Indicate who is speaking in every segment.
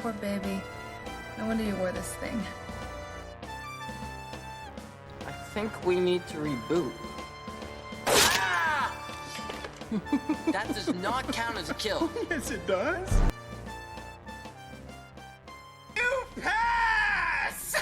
Speaker 1: Poor baby. No wonder you wore this thing.
Speaker 2: I think we need to reboot. That does not count as a kill.
Speaker 3: Yes, it does. You pass!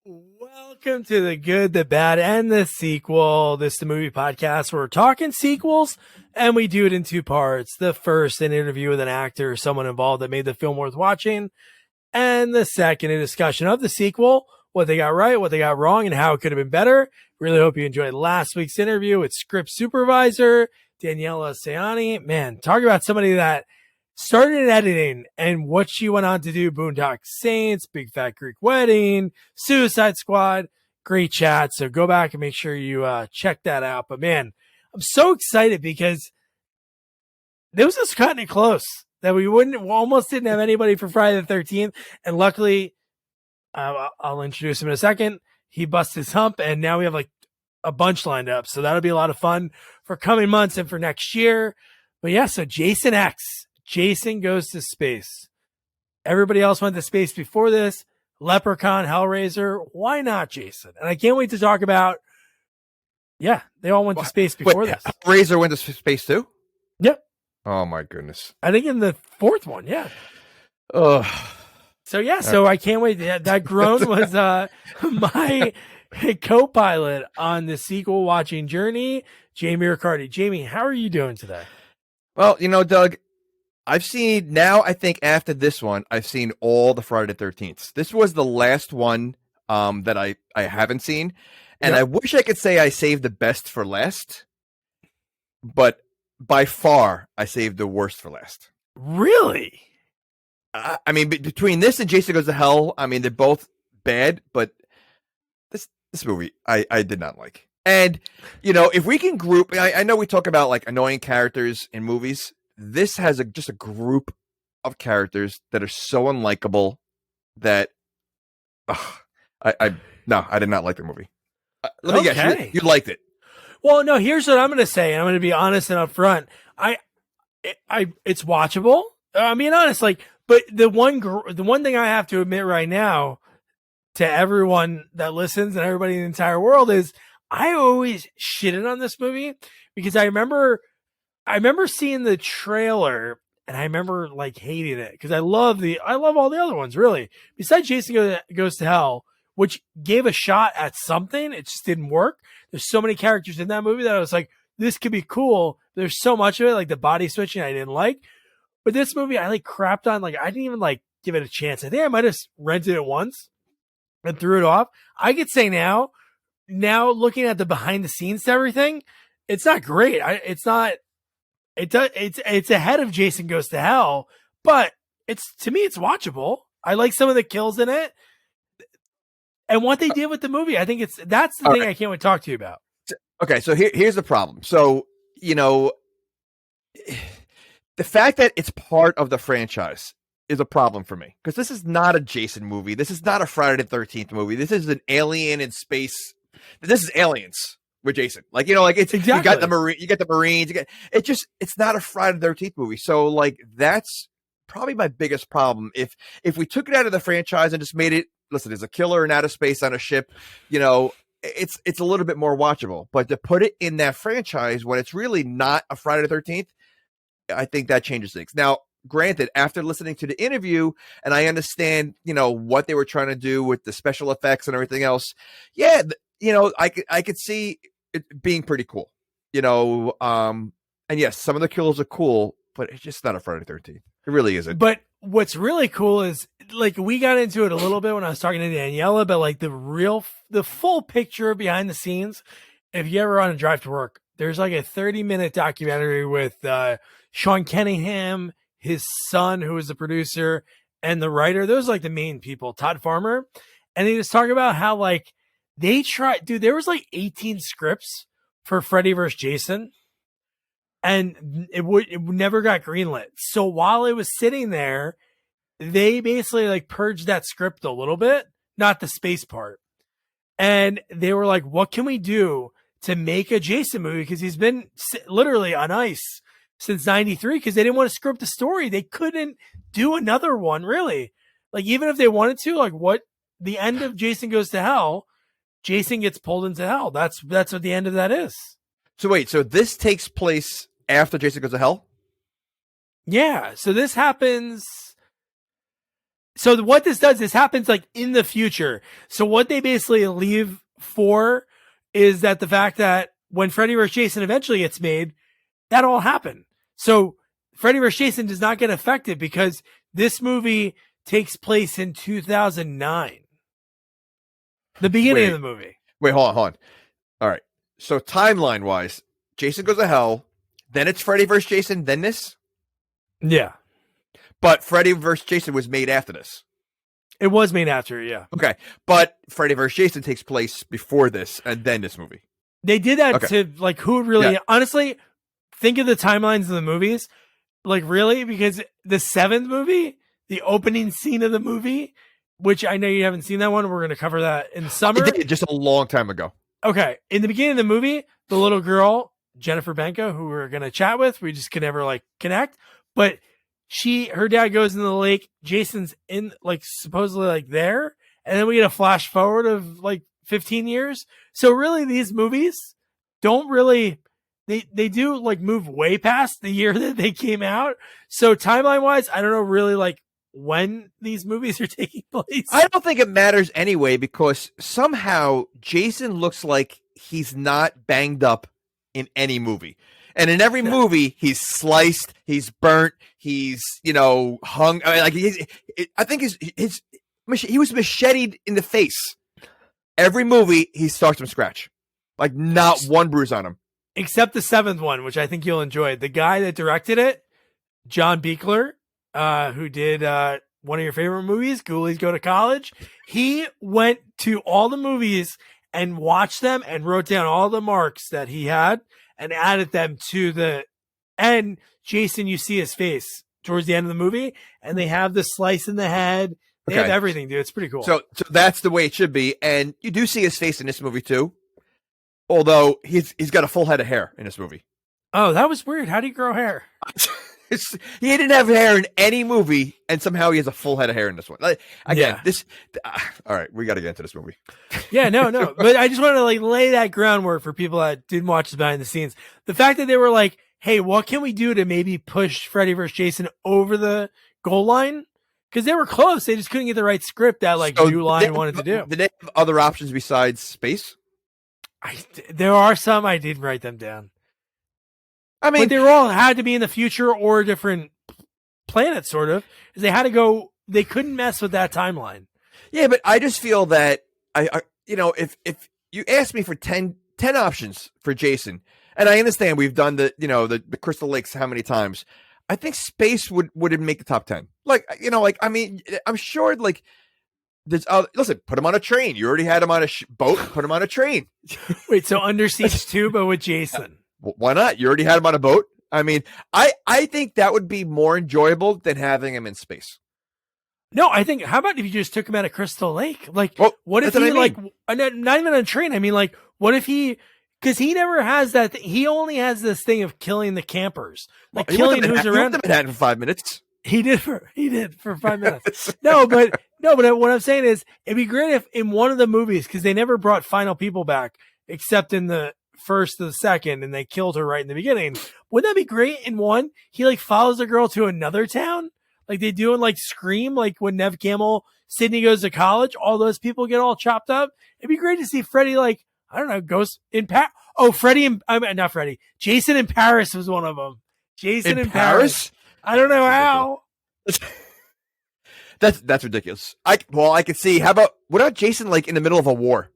Speaker 4: Welcome to the good, the bad, and the sequel. This is the movie podcast where we're talking sequels, and we do it in two parts. The first, an interview with an actor or someone involved that made the film worth watching. And the second, a discussion of the sequel, what they got right, what they got wrong, and how it could have been better. Really hope you enjoyed last week's interview with script supervisor Daniela Sayani. Man, talk about somebody that started in editing and what she went on to do. Boondock Saints, Big Fat Greek Wedding, Suicide Squad. Great chat. So go back and make sure you check that out. But man, I'm so excited because this was just cutting it close that we almost didn't have anybody for Friday the 13th. And luckily, I'll introduce him in a second. He busted his hump, and now we have like a bunch lined up. So that'll be a lot of fun for coming months and for next year. But yeah, so Jason X. Jason Goes to Space. Everybody else went to space before this. Leprechaun, Hellraiser. Why not Jason? And I can't wait to talk about, yeah, they all went to space before this.
Speaker 3: Hellraiser went to space too?
Speaker 4: Yep.
Speaker 3: Oh my goodness.
Speaker 4: I think in the fourth one, yeah.
Speaker 3: Ugh.
Speaker 4: So yeah, so I can't wait. That groan was my co-pilot on the sequel watching journey, Jamie Riccardi. Jamie, how are you doing today?
Speaker 3: Well, you know, Doug, I've seen now, I think after this one, I've seen all the Friday the 13th. This was the last one that I haven't seen. And
Speaker 4: Yep.
Speaker 3: I wish I could say I saved the best for last, but by far I saved the worst for last.
Speaker 4: Really?
Speaker 3: I mean, between this and Jason Goes to Hell, I mean, they're both bad, but this movie I did not like. And, you know, if we can group, I know we talk about like annoying characters in movies. This has just a group of characters that are so unlikable that I did not like the movie. Let me guess, you liked it.
Speaker 4: Well, no, here's what I'm going to say. And I'm going to be honest and upfront. It's watchable. I mean, honest, like, but the one thing I have to admit right now to everyone that listens and everybody in the entire world is I always shitted on this movie because I remember seeing the trailer and I remember like hating it because I love all the other ones really. Besides Jason Goes to Hell, which gave a shot at something, it just didn't work. There's so many characters in that movie that I was like, this could be cool. There's so much of it, like the body switching I didn't like. But this movie I like crapped on. Like I didn't even like give it a chance. I think I might have rented it once and threw it off. I could say now looking at the behind the scenes to everything, it's not great. It's ahead of Jason Goes to Hell, but to me it's watchable. I like some of the kills in it and what they did with the movie. I think that's the thing I can't wait to talk to you about.
Speaker 3: Okay, so here's the problem. So, you know, the fact that it's part of the franchise is a problem for me because this is not a Jason movie. This is not a Friday the 13th movie. This is an alien in space. This is Aliens with Jason. Like, you know, like it's exactly. You got the Marines. It's not a Friday the 13th movie. So like, that's probably my biggest problem. If we took it out of the franchise and just made it, listen, there's a killer in outer space on a ship, you know, it's a little bit more watchable, but to put it in that franchise when it's really not a Friday the 13th, I think that changes things. Now, granted, after listening to the interview, and I understand, you know, what they were trying to do with the special effects and everything else. Yeah, you know, I could see it being pretty cool, you know. And yes, some of the kills are cool, but it's just not a Friday the 13th. It really isn't.
Speaker 4: But what's really cool is like we got into it a little bit when I was talking to Daniela, but like the full picture behind the scenes. If you ever on a drive to work, there's like a 30-minute documentary with Sean Cunningham, his son, who is the producer, and the writer. Those are like the main people, Todd Farmer. And they just talk about how like they tried, dude, there was like 18 scripts for Freddy vs. Jason. And it never got greenlit. So while it was sitting there, they basically like purged that script a little bit, not the space part. And they were like, what can we do to make a Jason movie? Because he's been literally on ice since 93 because they didn't want to screw up the story. They couldn't do another one, really. Like, even if they wanted to, like, what the end of Jason Goes to Hell, Jason gets pulled into hell. That's what the end of that is.
Speaker 3: So wait, so this takes place after Jason Goes to Hell?
Speaker 4: Yeah. So this happens. So what this does, this happens like in the future. So what they basically leave for is that the fact that when Freddy vs. Jason eventually gets made, that all happened. So Freddy vs. Jason does not get affected because this movie takes place in 2009. The beginning of the movie.
Speaker 3: Wait, hold on. All right. So timeline wise, Jason Goes to Hell, then it's Freddy vs. Jason, then this?
Speaker 4: Yeah.
Speaker 3: But Freddy vs. Jason was made after this.
Speaker 4: It was made after, yeah.
Speaker 3: Okay. But Freddy vs. Jason takes place before this and then this movie.
Speaker 4: They did that to, like, who would really, honestly, think of the timelines of the movies. Like, really? Because the 7th movie, the opening scene of the movie, which I know you haven't seen that one. We're going to cover that in summer.
Speaker 3: I did just a long time ago.
Speaker 4: Okay. In the beginning of the movie, the little girl, Jennifer Benko, who we're going to chat with, we just could never, like, connect. But her dad goes in the lake. Jason's in, like, supposedly, like, there. And then we get a flash forward of, like, 15 years. So really, these movies don't really, they do, like, move way past the year that they came out. So timeline wise, I don't know really, like, when these movies are taking place.
Speaker 3: I don't think it matters anyway, because somehow Jason looks like he's not banged up in any movie. And in every movie, he's sliced, he's burnt, he's, hung. I mean, like, I think he was macheted in the face. Every movie, he starts from scratch. Like, not one bruise on him.
Speaker 4: Except the 7th one, which I think you'll enjoy. The guy that directed it, John Buechler, who did one of your favorite movies, Ghoulies Go to College, he went to all the movies and watched them and wrote down all the marks that he had and added them to the end. Jason, you see his face towards the end of the movie, and they have the slice in the head. They have everything, dude. It's pretty cool.
Speaker 3: So that's the way it should be. And you do see his face in this movie, too. Although he's got a full head of hair in this movie.
Speaker 4: Oh, that was weird. How do you grow hair?
Speaker 3: He didn't have hair in any movie, and somehow he has a full head of hair in this one. Again, all right, we got to get into this movie.
Speaker 4: Yeah, no. But I just wanted to, like, lay that groundwork for people that didn't watch the behind the scenes. The fact that they were like, hey, what can we do to maybe push Freddy vs. Jason over the goal line? Because they were close. They just couldn't get the right script that, like, New Line wanted to do.
Speaker 3: Did they have other options besides space?
Speaker 4: There are some. I did write them down.
Speaker 3: I mean,
Speaker 4: but they all had to be in the future or different planets, sort of. They had to go. They couldn't mess with that timeline.
Speaker 3: Yeah, but I just feel that if you ask me for 10 options for Jason, and I understand we've done the Crystal Lakes how many times, I think space would make the top 10. I mean, I'm sure, like, there's listen, put him on a train. You already had him on a boat. Put him on a train.
Speaker 4: Wait, so Under Siege 2, but with Jason.
Speaker 3: Why not? You already had him on a boat. I mean, I think that would be more enjoyable than having him in space.
Speaker 4: No, I think, how about if you just took him out of Crystal Lake? Like, what if
Speaker 3: he,
Speaker 4: like, not even on a train. I mean, like, what if because he never has that. He only has this thing of killing the campers, like killing who's around.
Speaker 3: He went for 5 minutes.
Speaker 4: He did for 5 minutes. No, but what I'm saying is, it'd be great if in one of the movies, because they never brought final people back except in the first or the second, and they killed her right in the beginning. Wouldn't that be great? In one, he, like, follows the girl to another town, like they do in, like, Scream, like when Nev Campbell, Sydney goes to college, all those people get all chopped up. It'd be great to see Freddy, like, I don't know, goes in not Freddy. Jason in Paris was one of them. Jason in Paris? I don't know how.
Speaker 3: That's ridiculous. I can see. What about Jason, like, in the middle of a war?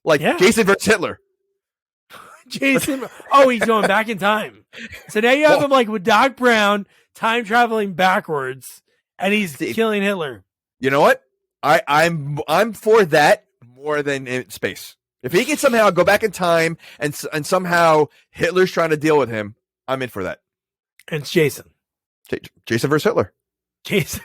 Speaker 3: Like, Jason versus Hitler.
Speaker 4: Jason. Oh, he's going back in time. So now you have him, like, with Doc Brown, time traveling backwards, and he's killing Hitler.
Speaker 3: You know what? I'm for that more than in space. If he can somehow go back in time and somehow Hitler's trying to deal with him, I'm in for that.
Speaker 4: And it's Jason.
Speaker 3: Jason versus Hitler.
Speaker 4: Jason.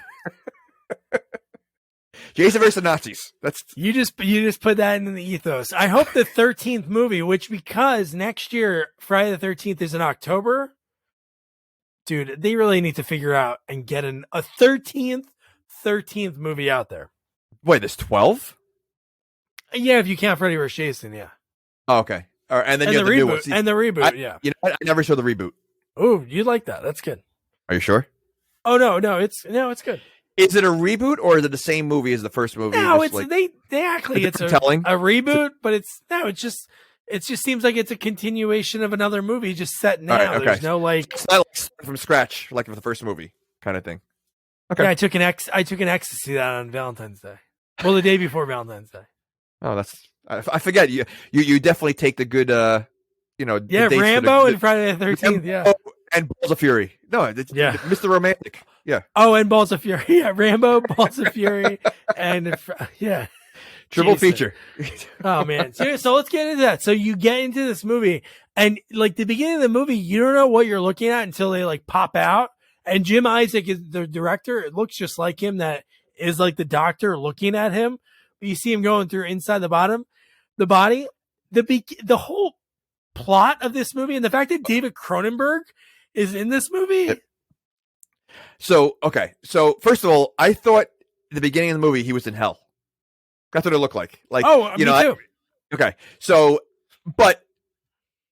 Speaker 3: Jason versus the Nazis. That's
Speaker 4: you just put that in the ethos. I hope the 13th movie, which, because next year Friday the 13th is in October, dude, they really need to figure out and get a 13th movie out there.
Speaker 3: Wait, there's 12?
Speaker 4: Yeah, if you count Freddy vs. Jason, yeah.
Speaker 3: Oh, okay. All right, and then you have the
Speaker 4: reboot,
Speaker 3: new one. See,
Speaker 4: and the reboot, yeah.
Speaker 3: You know what? I never saw the reboot.
Speaker 4: Oh, you like that? That's good.
Speaker 3: Are you sure?
Speaker 4: Oh no, it's good.
Speaker 3: Is it a reboot or is it the same movie as the first movie?
Speaker 4: No, it's like, they actually it's a reboot, but it just seems like it's a continuation of another movie just set now. Right, okay. There's no like
Speaker 3: it's not like from scratch like for the first movie kind of thing. Okay.
Speaker 4: Yeah, I took an ecstasy that on Valentine's Day. Well, the day before Valentine's Day.
Speaker 3: Oh, I forget you definitely take the good
Speaker 4: yeah, Rambo and Friday the 13th, yeah.
Speaker 3: And Balls of Fury. No, it's Mr. Romantic. Yeah.
Speaker 4: Oh, and Balls of Fury. Yeah, Rambo, Balls of Fury, and yeah.
Speaker 3: Triple feature.
Speaker 4: Oh man. So let's get into that. So you get into this movie and like the beginning of the movie, you don't know what you're looking at until they like pop out. And Jim Isaac is the director. It looks just like him. That is like the doctor looking at him. You see him going through inside the body, the whole plot of this movie and the fact that David Cronenberg is in this movie.
Speaker 3: So, okay. So first of all, I thought the beginning of the movie, he was in hell. That's what it looked like. Like,
Speaker 4: me too.
Speaker 3: Okay. So, but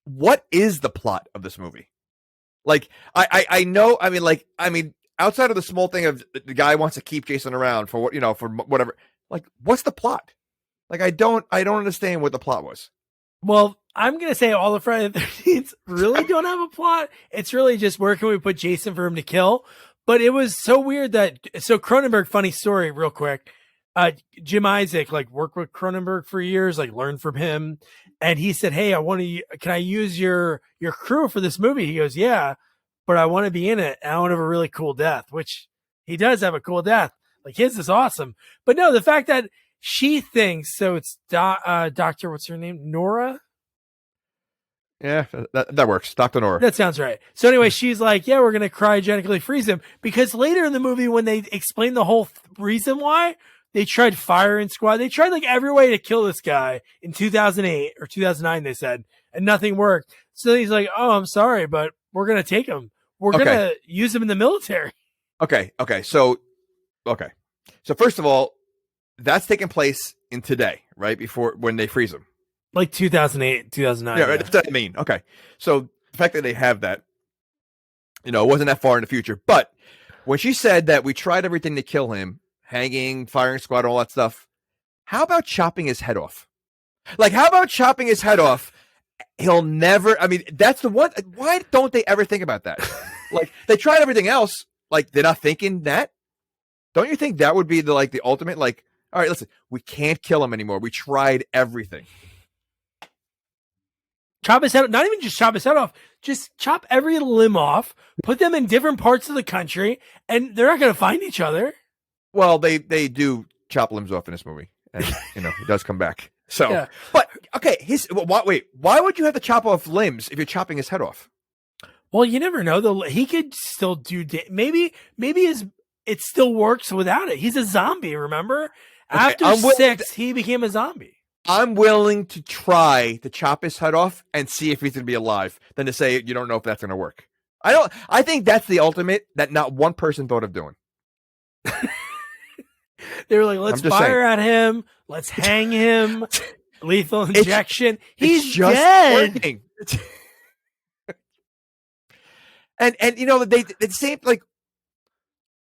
Speaker 3: what is the plot of this movie? Like, I know, I mean, outside of the small thing of the guy wants to keep Jason around for what, for whatever, like, what's the plot? Like, I don't understand what the plot was.
Speaker 4: Well, I'm going to say all the Friday the 13th really don't have a plot. It's really just where can we put Jason for him to kill? But it was so weird so Cronenberg, funny story real quick. Jim Isaac, like worked with Cronenberg for years, like learned from him. And he said, hey, can I use your crew for this movie? He goes, yeah, but I want to be in it. And I want to have a really cool death, which he does have a cool death. Like his is awesome. But no, the fact that she thinks, so it's Dr. What's her name? Nora?
Speaker 3: Yeah, that works. Dr. Nora.
Speaker 4: That sounds right. So anyway, she's like, yeah, we're going to cryogenically freeze him because later in the movie, when they explain the whole reason why, they tried firing squad. They tried like every way to kill this guy in 2008 or 2009, they said, and nothing worked. So he's like, oh, I'm sorry, but we're going to take him. We're going to use him in the military.
Speaker 3: Okay. So first of all, that's taking place in today, right? Before when they freeze him.
Speaker 4: Like 2008, 2009.
Speaker 3: Yeah, that's what I mean. Okay. So the fact that they have that, it wasn't that far in the future. But when she said that we tried everything to kill him, hanging, firing squad, all that stuff, how about chopping his head off? Like, how about chopping his head off? He'll never, that's the one. Why don't they ever think about that? Like, they tried everything else. Like, they're not thinking that. Don't you think that would be the ultimate, like, all right, listen, we can't kill him anymore. We tried everything.
Speaker 4: Chop his head, not even just chop his head off, just chop every limb off, put them in different parts of the country, and they're not going to find each other.
Speaker 3: Well, they do chop limbs off in this movie, and he does come back. So, yeah. But okay, why would you have to chop off limbs if you're chopping his head off?
Speaker 4: Well, you never know. He could still do. Maybe it still works without it. He's a zombie. Remember, after 6, he became a zombie.
Speaker 3: I'm willing to try to chop his head off and see if he's going to be alive than to say you don't know if that's going to work. I think that's the ultimate that not one person thought of doing.
Speaker 4: They were like, let's fire at him. Let's hang him. Lethal injection. He's just dead.
Speaker 3: Working. and they say like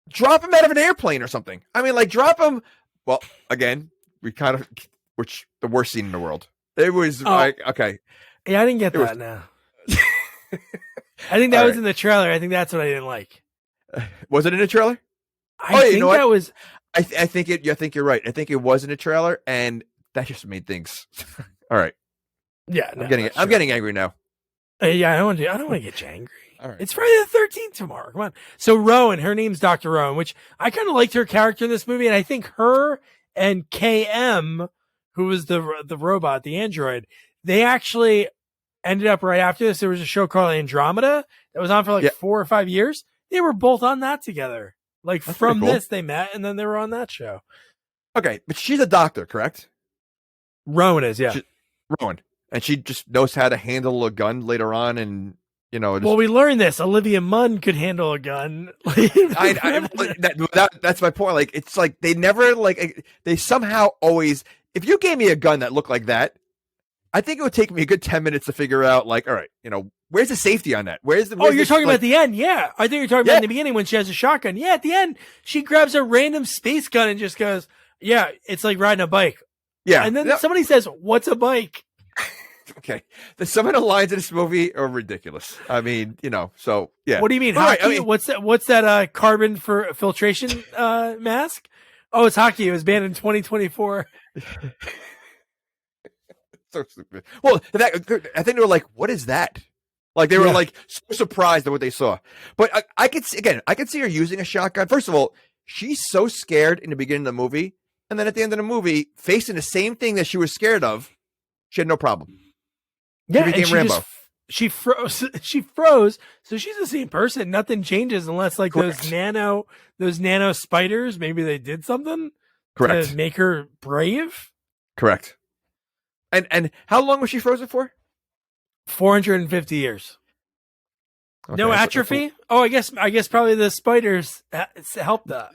Speaker 3: drop him out of an airplane or something. Drop him. Well, again, which the worst scene in the world. It was okay.
Speaker 4: Yeah, I didn't get that now. I think that was in the trailer. I think that's what I didn't like.
Speaker 3: Was it in the trailer?
Speaker 4: I think that was.
Speaker 3: I think you're right. I think it was in the trailer, and that just made things. All right.
Speaker 4: Yeah,
Speaker 3: I'm getting angry now.
Speaker 4: Yeah, I don't want to get you angry.
Speaker 3: All right.
Speaker 4: It's Friday the 13th tomorrow. Come on. So Rowan, her name's Dr. Rowan, which I kind of liked her character in this movie, and I think her and KM, who was the robot, the android, they actually ended up right after this. There was a show called Andromeda that was on for 4 or 5 years. They were both on that together. Like that's from cool. This, they met, and then they were on that show.
Speaker 3: Okay, but she's a doctor, correct?
Speaker 4: Rowan is, yeah.
Speaker 3: Rowan. And she just knows how to handle a gun later on, and You know,
Speaker 4: well, we learned this. Olivia Munn could handle a gun.
Speaker 3: That's my point. Like, it's like they never like they somehow always. If you gave me a gun that looked like that, I think it would take me a good 10 minutes to figure out. Like, all right, you know, where's the safety on that? Where's
Speaker 4: you're talking about the end? Yeah, I think you're talking about in the beginning when she has a shotgun. Yeah, at the end she grabs a random space gun and just goes, "Yeah, it's like riding a bike."
Speaker 3: Yeah,
Speaker 4: and then somebody says, "What's a bike?"
Speaker 3: Okay, some of the lines in this movie are ridiculous. I mean, you know, so yeah.
Speaker 4: What do you mean
Speaker 3: All
Speaker 4: hockey?
Speaker 3: Right, I mean,
Speaker 4: what's that carbon for filtration mask? Oh, it's hockey. It was banned in 2024.
Speaker 3: So stupid. Well, I think they were like, "What is that?" Like they were like so surprised at what they saw. But I could see her using a shotgun. First of all, she's so scared in the beginning of the movie, and then at the end of the movie, facing the same thing that she was scared of, she had no problem.
Speaker 4: Yeah,
Speaker 3: she became Rambo.
Speaker 4: She froze. She froze. So she's the same person. Nothing changes unless like
Speaker 3: Correct.
Speaker 4: those nano spiders. Maybe they did something
Speaker 3: Correct.
Speaker 4: to make her brave.
Speaker 3: Correct. And how long was she frozen for?
Speaker 4: 450 years.
Speaker 3: Okay,
Speaker 4: No atrophy. Oh, I guess probably the spiders helped that.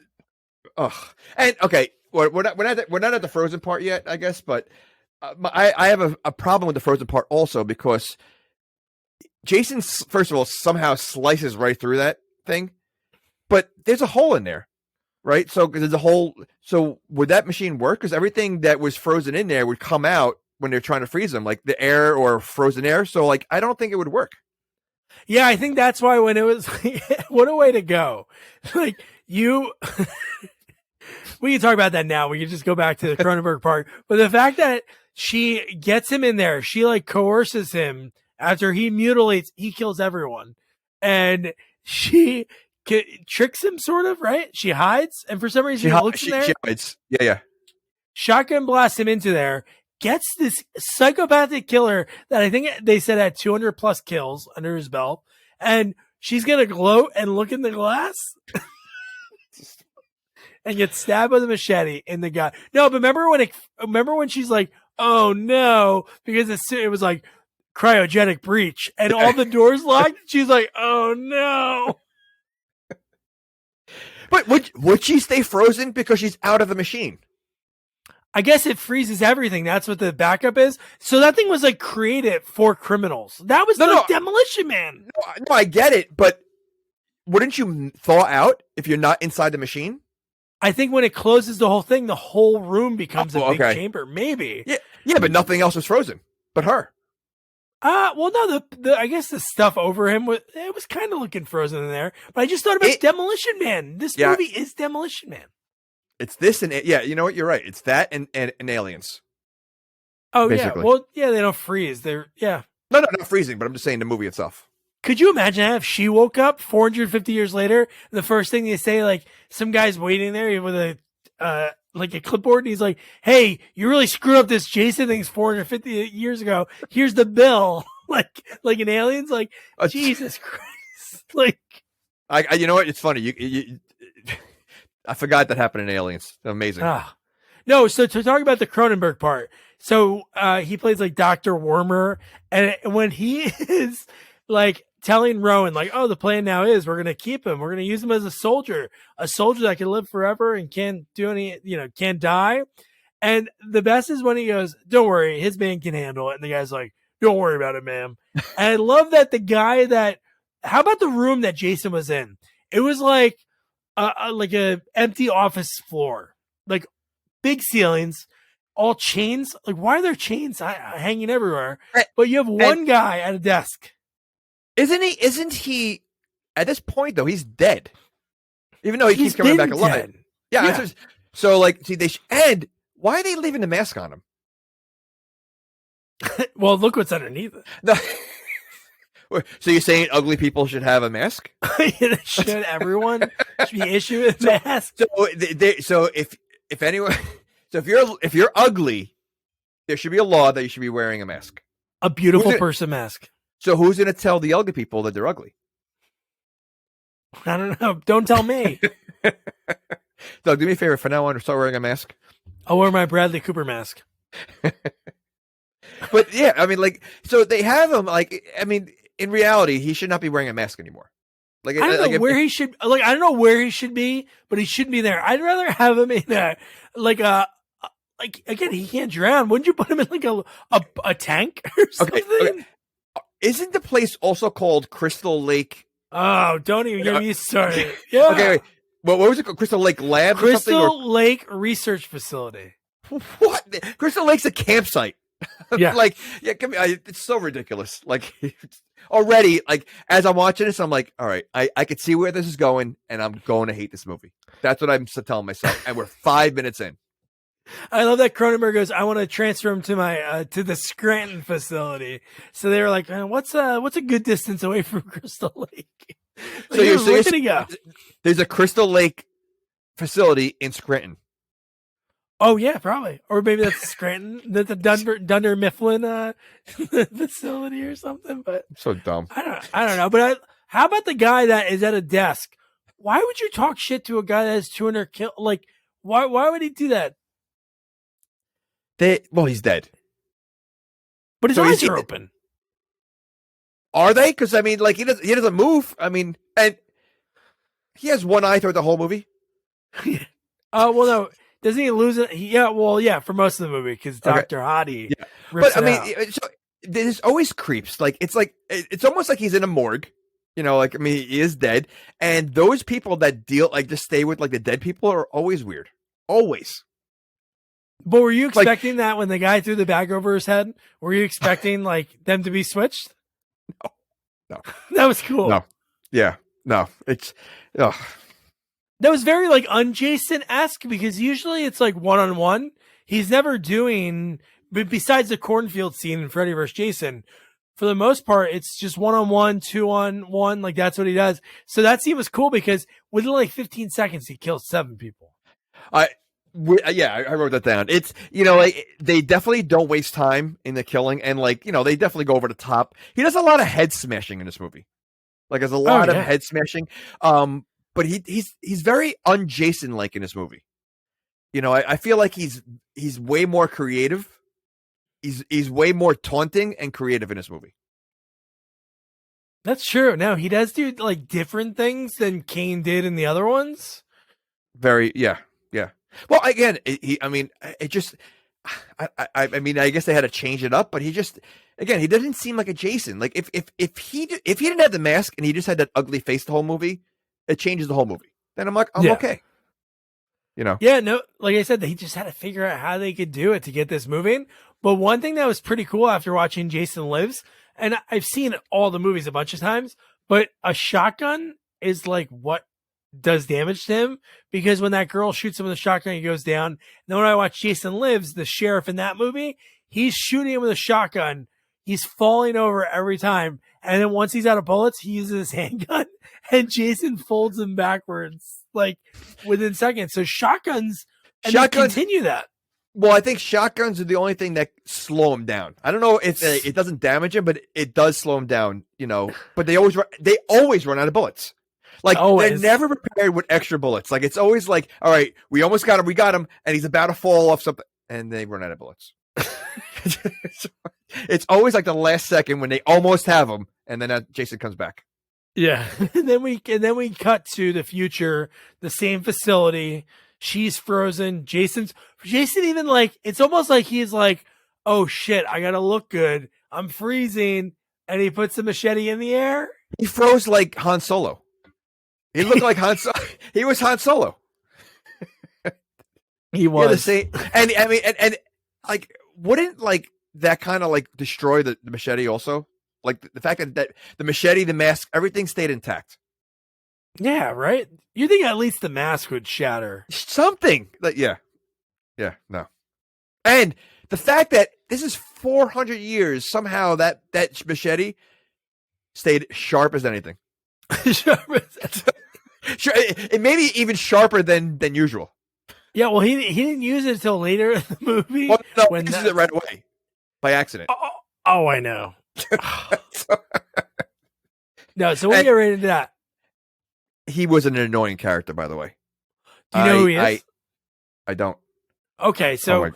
Speaker 3: Oh, and okay, we're not at the frozen part yet, I guess, but I have a problem with the frozen part also because Jason, first of all, somehow slices right through that thing, but there's a hole in there, right? So there's a hole. So would that machine work? Because everything that was frozen in there would come out when they're trying to freeze them, like the air or frozen air. So like, I don't think it would work.
Speaker 4: Yeah, I think that's why when it was, what a way to go. Like you, we can talk about that now. We can just go back to the Cronenberg part. But the fact that she gets him in there, she like coerces him after he mutilates, he kills everyone. And she tricks him sort of, right? She hides. And for some reason, he looks in there.
Speaker 3: She hides. Yeah.
Speaker 4: Shotgun blasts him into there. Gets this psychopathic killer that I think they said had 200 plus kills under his belt, and she's gonna gloat and look in the glass and get stabbed with a machete in the gut. No, but remember when she's like, "Oh no," because it was like cryogenic breach and all the doors locked. She's like, "Oh no."
Speaker 3: But would she stay frozen because she's out of the machine?
Speaker 4: I guess it freezes everything. That's what the backup is. So that thing was like created for criminals. That was Demolition Man.
Speaker 3: No, I get it, but wouldn't you thaw out if you're not inside the machine?
Speaker 4: I think when it closes the whole thing, the whole room becomes a big chamber. Maybe.
Speaker 3: Yeah, but nothing else was frozen but her.
Speaker 4: Well, no, I guess the stuff over him was kind of looking frozen in there. But I just thought about Demolition Man. This movie is Demolition Man.
Speaker 3: It's this and you know what? You're right. It's that and Aliens.
Speaker 4: Oh
Speaker 3: basically.
Speaker 4: Yeah, well yeah, they don't freeze. They're
Speaker 3: No, not freezing. But I'm just saying the movie itself.
Speaker 4: Could you imagine if she woke up 450 years later? And the first thing they say, like some guy's waiting there with a like a clipboard, and he's like, "Hey, you really screwed up this Jason thing's 450 years ago. Here's the bill." like an Aliens, like Jesus Christ, like.
Speaker 3: You know what? It's funny. You I forgot that happened in Aliens. Amazing.
Speaker 4: No, so to talk about the Cronenberg part. So he plays like Dr. Wormer. And when he is like telling Rowan, like, oh, the plan now is we're going to keep him. We're going to use him as a soldier that can live forever and can't do any, can't die. And the best is when he goes, don't worry, his man can handle it. And the guy's like, don't worry about it, ma'am. And I love that how about the room that Jason was in? It was like a empty office floor, like big ceilings, all chains. Like, why are there chains hanging everywhere? But you have one guy at a desk.
Speaker 3: Isn't he at this point though? He's dead, even though he keeps coming back alive. Yeah. So like, see, and why are they leaving the mask on him?
Speaker 4: Well, look what's underneath it.
Speaker 3: No. So you're saying ugly people should have a mask?
Speaker 4: Should everyone should be issued a mask?
Speaker 3: So if anyone, so if you're ugly, there should be a law that you should be wearing a mask.
Speaker 4: A beautiful person mask.
Speaker 3: So who's going to tell the ugly people that they're ugly?
Speaker 4: I don't know. Don't tell me.
Speaker 3: Doug, do me a favor. For now on, start wearing a mask.
Speaker 4: I'll wear my Bradley Cooper mask.
Speaker 3: But yeah, I mean, like, so they have him. Like, I mean, in reality, he should not be wearing a mask anymore. Like
Speaker 4: I don't know where he should. Like I don't know where he should be, but he shouldn't be there. I'd rather have him in like again, he can't drown. Wouldn't you put him in like a tank or something?
Speaker 3: Okay. Isn't the place also called Crystal Lake?
Speaker 4: Oh, don't even get me started. Yeah.
Speaker 3: Okay. Wait. What was it called? Crystal Lake Lab?
Speaker 4: Crystal Lake Research Facility.
Speaker 3: What? Crystal Lake's a campsite.
Speaker 4: Yeah.
Speaker 3: It's so ridiculous. Like already, like as I'm watching this, I'm like, all right, I could see where this is going, and I'm going to hate this movie. That's what I'm telling myself. And we're 5 minutes in.
Speaker 4: I love that Cronenberg goes, I want to transfer him to my to the Scranton facility. So they were like, what's a good distance away from Crystal Lake?
Speaker 3: So
Speaker 4: where did he go?
Speaker 3: There's a Crystal Lake facility in Scranton.
Speaker 4: Oh yeah, probably, or maybe that's Scranton, the Dunder Mifflin facility or something. But
Speaker 3: So dumb.
Speaker 4: I don't know. But how about the guy that is at a desk? Why would you talk shit to a guy that has 200 kill? Like, why would he do that?
Speaker 3: He's dead.
Speaker 4: But his eyes are open.
Speaker 3: Are they? Because I mean, like he doesn't move. I mean, and he has one eye throughout the whole movie.
Speaker 4: Well, no. Doesn't he lose it? Yeah, for most of the movie because Dr. Hottie.
Speaker 3: Yeah.
Speaker 4: Rips
Speaker 3: But I
Speaker 4: it
Speaker 3: mean, there's always creeps. Like it's almost like he's in a morgue. You know, like I mean, he is dead, and those people that just stay with like the dead people are always weird. Always.
Speaker 4: But were you expecting that when the guy threw the bag over his head? Were you expecting like them to be switched?
Speaker 3: No.
Speaker 4: That was cool.
Speaker 3: No. Yeah. No. It's. Ugh.
Speaker 4: That was very like un-Jason-esque because usually it's like one-on-one. He's never doing, but besides the cornfield scene in Freddy vs. Jason, for the most part, it's just one-on-one, two-on-one. Like that's what he does. So that scene was cool because within like 15 seconds, he kills 7 people.
Speaker 3: I wrote that down. It's, like they definitely don't waste time in the killing, and like, they definitely go over the top. He does a lot of head smashing in this movie. Like there's a lot of head smashing. But he's very un-Jason like in this movie. I feel like he's way more creative. He's way more taunting and creative in this movie.
Speaker 4: That's true. Now he does do like different things than Kane did in the other ones.
Speaker 3: Yeah. Well, again, I guess they had to change it up, but he doesn't seem like a Jason. Like if he didn't have the mask and he just had that ugly face the whole movie, it changes the whole movie. Then I'm like, I'm okay.
Speaker 4: Yeah, no, like I said, they just had to figure out how they could do it to get this moving. But one thing that was pretty cool after watching Jason Lives, and I've seen all the movies a bunch of times, but a shotgun is like what does damage to him, because when that girl shoots him with a shotgun, he goes down. And then when I watch Jason Lives, the sheriff in that movie, he's shooting him with a shotgun. He's falling over every time. And then once he's out of bullets, he uses his handgun and Jason folds him backwards like within seconds. So shotguns continue that.
Speaker 3: Well, I think shotguns are the only thing that slow him down. I don't know if it doesn't damage him, but it does slow him down, but they always run out of bullets. Like they're never prepared with extra bullets. Like it's always like, all right, we almost got him. We got him. And he's about to fall off something. And they run out of bullets. It's always like the last second when they almost have him, and then Jason comes back.
Speaker 4: Yeah, and then we cut to the future, the same facility. She's frozen. Jason even like it's almost like he's like, oh shit, I gotta look good. I'm freezing, and he puts the machete in the air.
Speaker 3: He froze like Han Solo. He looked like Han Solo. He was Han Solo.
Speaker 4: He was
Speaker 3: the same, and I mean, and like, wouldn't like that kind of like destroy the machete also? Like the fact that the machete, the mask, everything stayed intact.
Speaker 4: Yeah, right. You think at least the mask would shatter?
Speaker 3: Something. No. And the fact that this is 400 years, somehow that machete stayed sharp as anything. Sure, it may be even sharper than usual.
Speaker 4: Yeah, well, he didn't use it until later in the movie.
Speaker 3: Well, no, he uses it right away by accident.
Speaker 4: Oh, I know. No, so we'll get right into that.
Speaker 3: He was an annoying character, by the way.
Speaker 4: Do you know who he is?
Speaker 3: I don't.
Speaker 4: Okay, so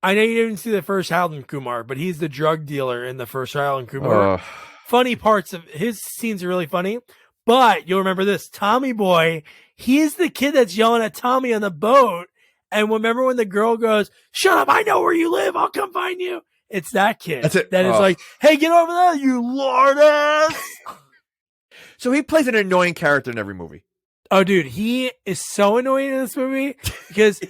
Speaker 4: I know you didn't see the first Harold and Kumar, but he's the drug dealer in the first Harold and Kumar. funny parts of his scenes are really funny. But you'll remember this Tommy Boy. He is the kid that's yelling at Tommy on the boat. And remember when the girl goes, "Shut up! I know where you live. I'll come find you." It's that kid.
Speaker 3: That's it.
Speaker 4: That is like, "Hey, get over there, you lord ass."
Speaker 3: So he plays an annoying character in every movie.
Speaker 4: Oh, dude, he is so annoying in this movie because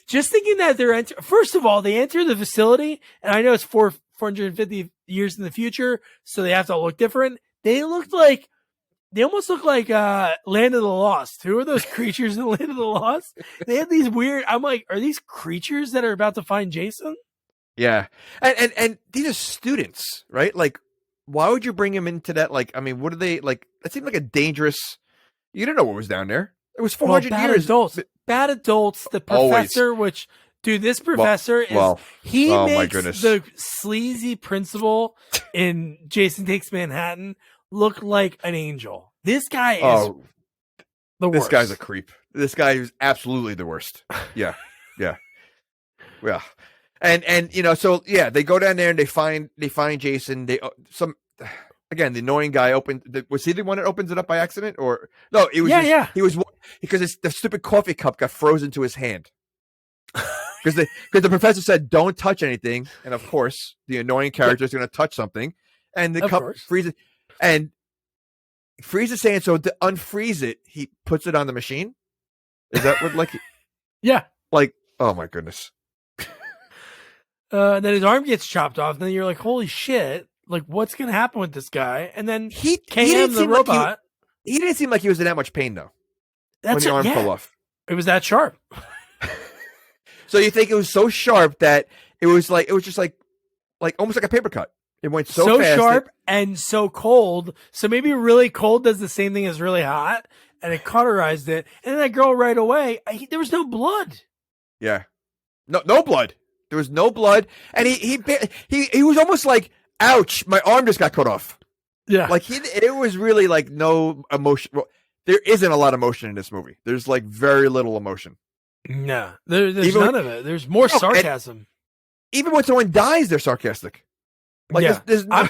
Speaker 4: just thinking that first of all, they enter the facility, and I know it's 450 years in the future, so they have to look different. They almost look like Land of the Lost. Who are those creatures in Land of the Lost? They have these weird. I'm like, are these creatures that are about to find Jason?
Speaker 3: Yeah, and these are students, right? Like, why would you bring him into that? Like, I mean, what are they like? That seemed like a dangerous. You don't know what was down there. It was 400 years.
Speaker 4: Bad adults. The professor, which, dude, this professor he makes the sleazy principal in Jason Takes Manhattan look like an angel. This guy is the worst.
Speaker 3: This guy's a creep. This guy is absolutely the worst. Yeah, yeah, yeah. And so yeah, they go down there and they find Jason. Again, the annoying guy was he the one that opens it up by accident, or no? It was he was, because the stupid coffee cup got frozen to his hand. Because the professor said don't touch anything, and of course the annoying character is going to touch something, and the cup freezes, and freezes saying so to unfreeze it, he puts it on the machine. Is that what
Speaker 4: yeah,
Speaker 3: like, oh my goodness.
Speaker 4: Then his arm gets chopped off, and then you're like, holy shit. Like, what's going to happen with this guy? And then
Speaker 3: he
Speaker 4: didn't the robot.
Speaker 3: He didn't seem like he was in that much pain, though. When the arm fell off.
Speaker 4: It was that sharp.
Speaker 3: So you think it was so sharp that it was just like almost like a paper cut. It went so fast.
Speaker 4: Sharp and so cold. So maybe really cold does the same thing as really hot, and it cauterized it. And then that girl right away, there was no blood.
Speaker 3: Yeah. No blood. There was no blood. And he was almost like, ouch, my arm just got cut off.
Speaker 4: Yeah.
Speaker 3: Like it was really like no emotion. Well, there isn't a lot of emotion in this movie. There's like very little emotion.
Speaker 4: No, there's none of it. There's more sarcasm.
Speaker 3: Even when someone dies, they're sarcastic. Like there's no,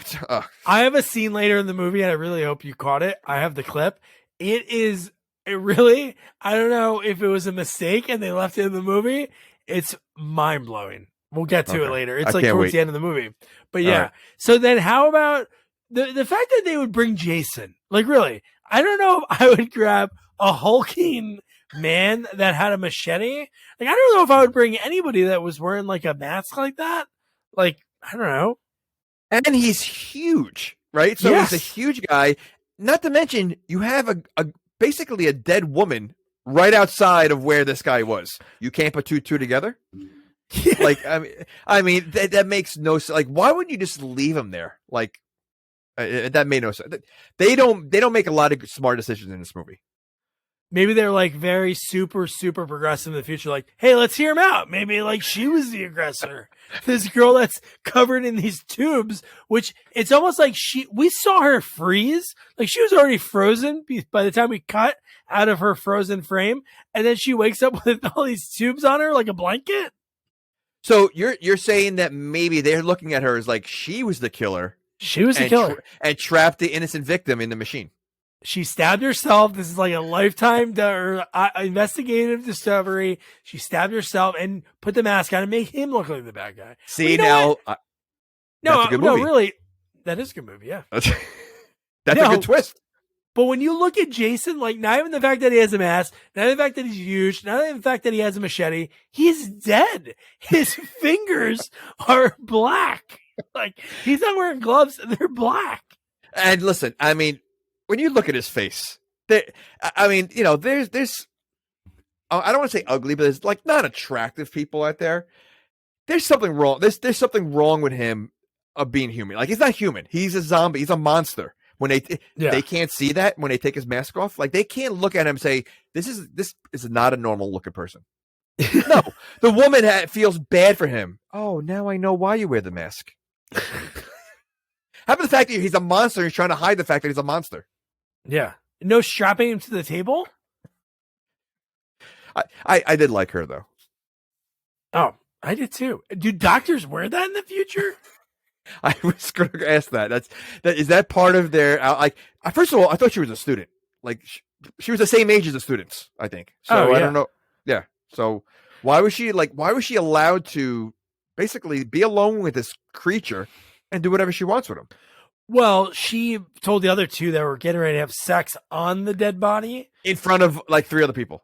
Speaker 4: I have a scene later in the movie, and I really hope you caught it. I have the clip. It really, I don't know if it was a mistake and they left it in the movie. It's mind blowing. We'll get to it later. It's like towards the end of the movie. But yeah. Right. So then how about the fact that they would bring Jason? Like, really, I don't know if I would grab a hulking man that had a machete. Like, I don't know if I would bring anybody that was wearing like a mask like that. Like, I don't know.
Speaker 3: And he's huge, right? So he's a huge guy. Not to mention, you have basically a dead woman right outside of where this guy was. You can't put two together? Like, I mean, that makes no sense. Like, why wouldn't you just leave him there? Like, that made no sense. They don't make a lot of smart decisions in this movie.
Speaker 4: Maybe they're like very super, super progressive in the future. Like, hey, let's hear him out. Maybe like she was the aggressor. This girl that's covered in these tubes, which it's almost like we saw her freeze. Like she was already frozen by the time we cut out of her frozen frame. And then she wakes up with all these tubes on her like a blanket.
Speaker 3: So you're saying that maybe they're looking at her as like she was the killer.
Speaker 4: She was the killer.
Speaker 3: And trapped the innocent victim in the machine.
Speaker 4: She stabbed herself. This is like a lifetime investigative discovery. She stabbed herself and put the mask on and made him look like the bad guy.
Speaker 3: See, that's a good movie.
Speaker 4: No, really, that is a good movie. Yeah,
Speaker 3: that's a good twist.
Speaker 4: But when you look at Jason, like not even the fact that he has a mask, not even the fact that he's huge, not even the fact that he has a machete, he's dead. His fingers are black. Like he's not wearing gloves; they're black.
Speaker 3: And listen, I mean, when you look at his face, there's I don't want to say ugly, but there's like not attractive people out there. There's something wrong. There's something wrong with him of being human. Like he's not human. He's a zombie. He's a monster. When they can't see that when they take his mask off, like they can't look at him and say this is not a normal looking person. No, the woman feels bad for him. Oh, now I know why you wear the mask. How about the fact that he's a monster? He's trying to hide the fact that he's a monster.
Speaker 4: Yeah, no strapping him to the table.
Speaker 3: I did like her though.
Speaker 4: Oh, I did too. Do doctors wear that in the future?
Speaker 3: I was going to ask that. Is that part of their like? First of all, I thought she was a student. Like she was the same age as the students. I think. So I don't know. Yeah. So why was she allowed to basically be alone with this creature and do whatever she wants with him?
Speaker 4: Well, she told the other two that were getting ready to have sex on the dead body
Speaker 3: in front of like 3 other people.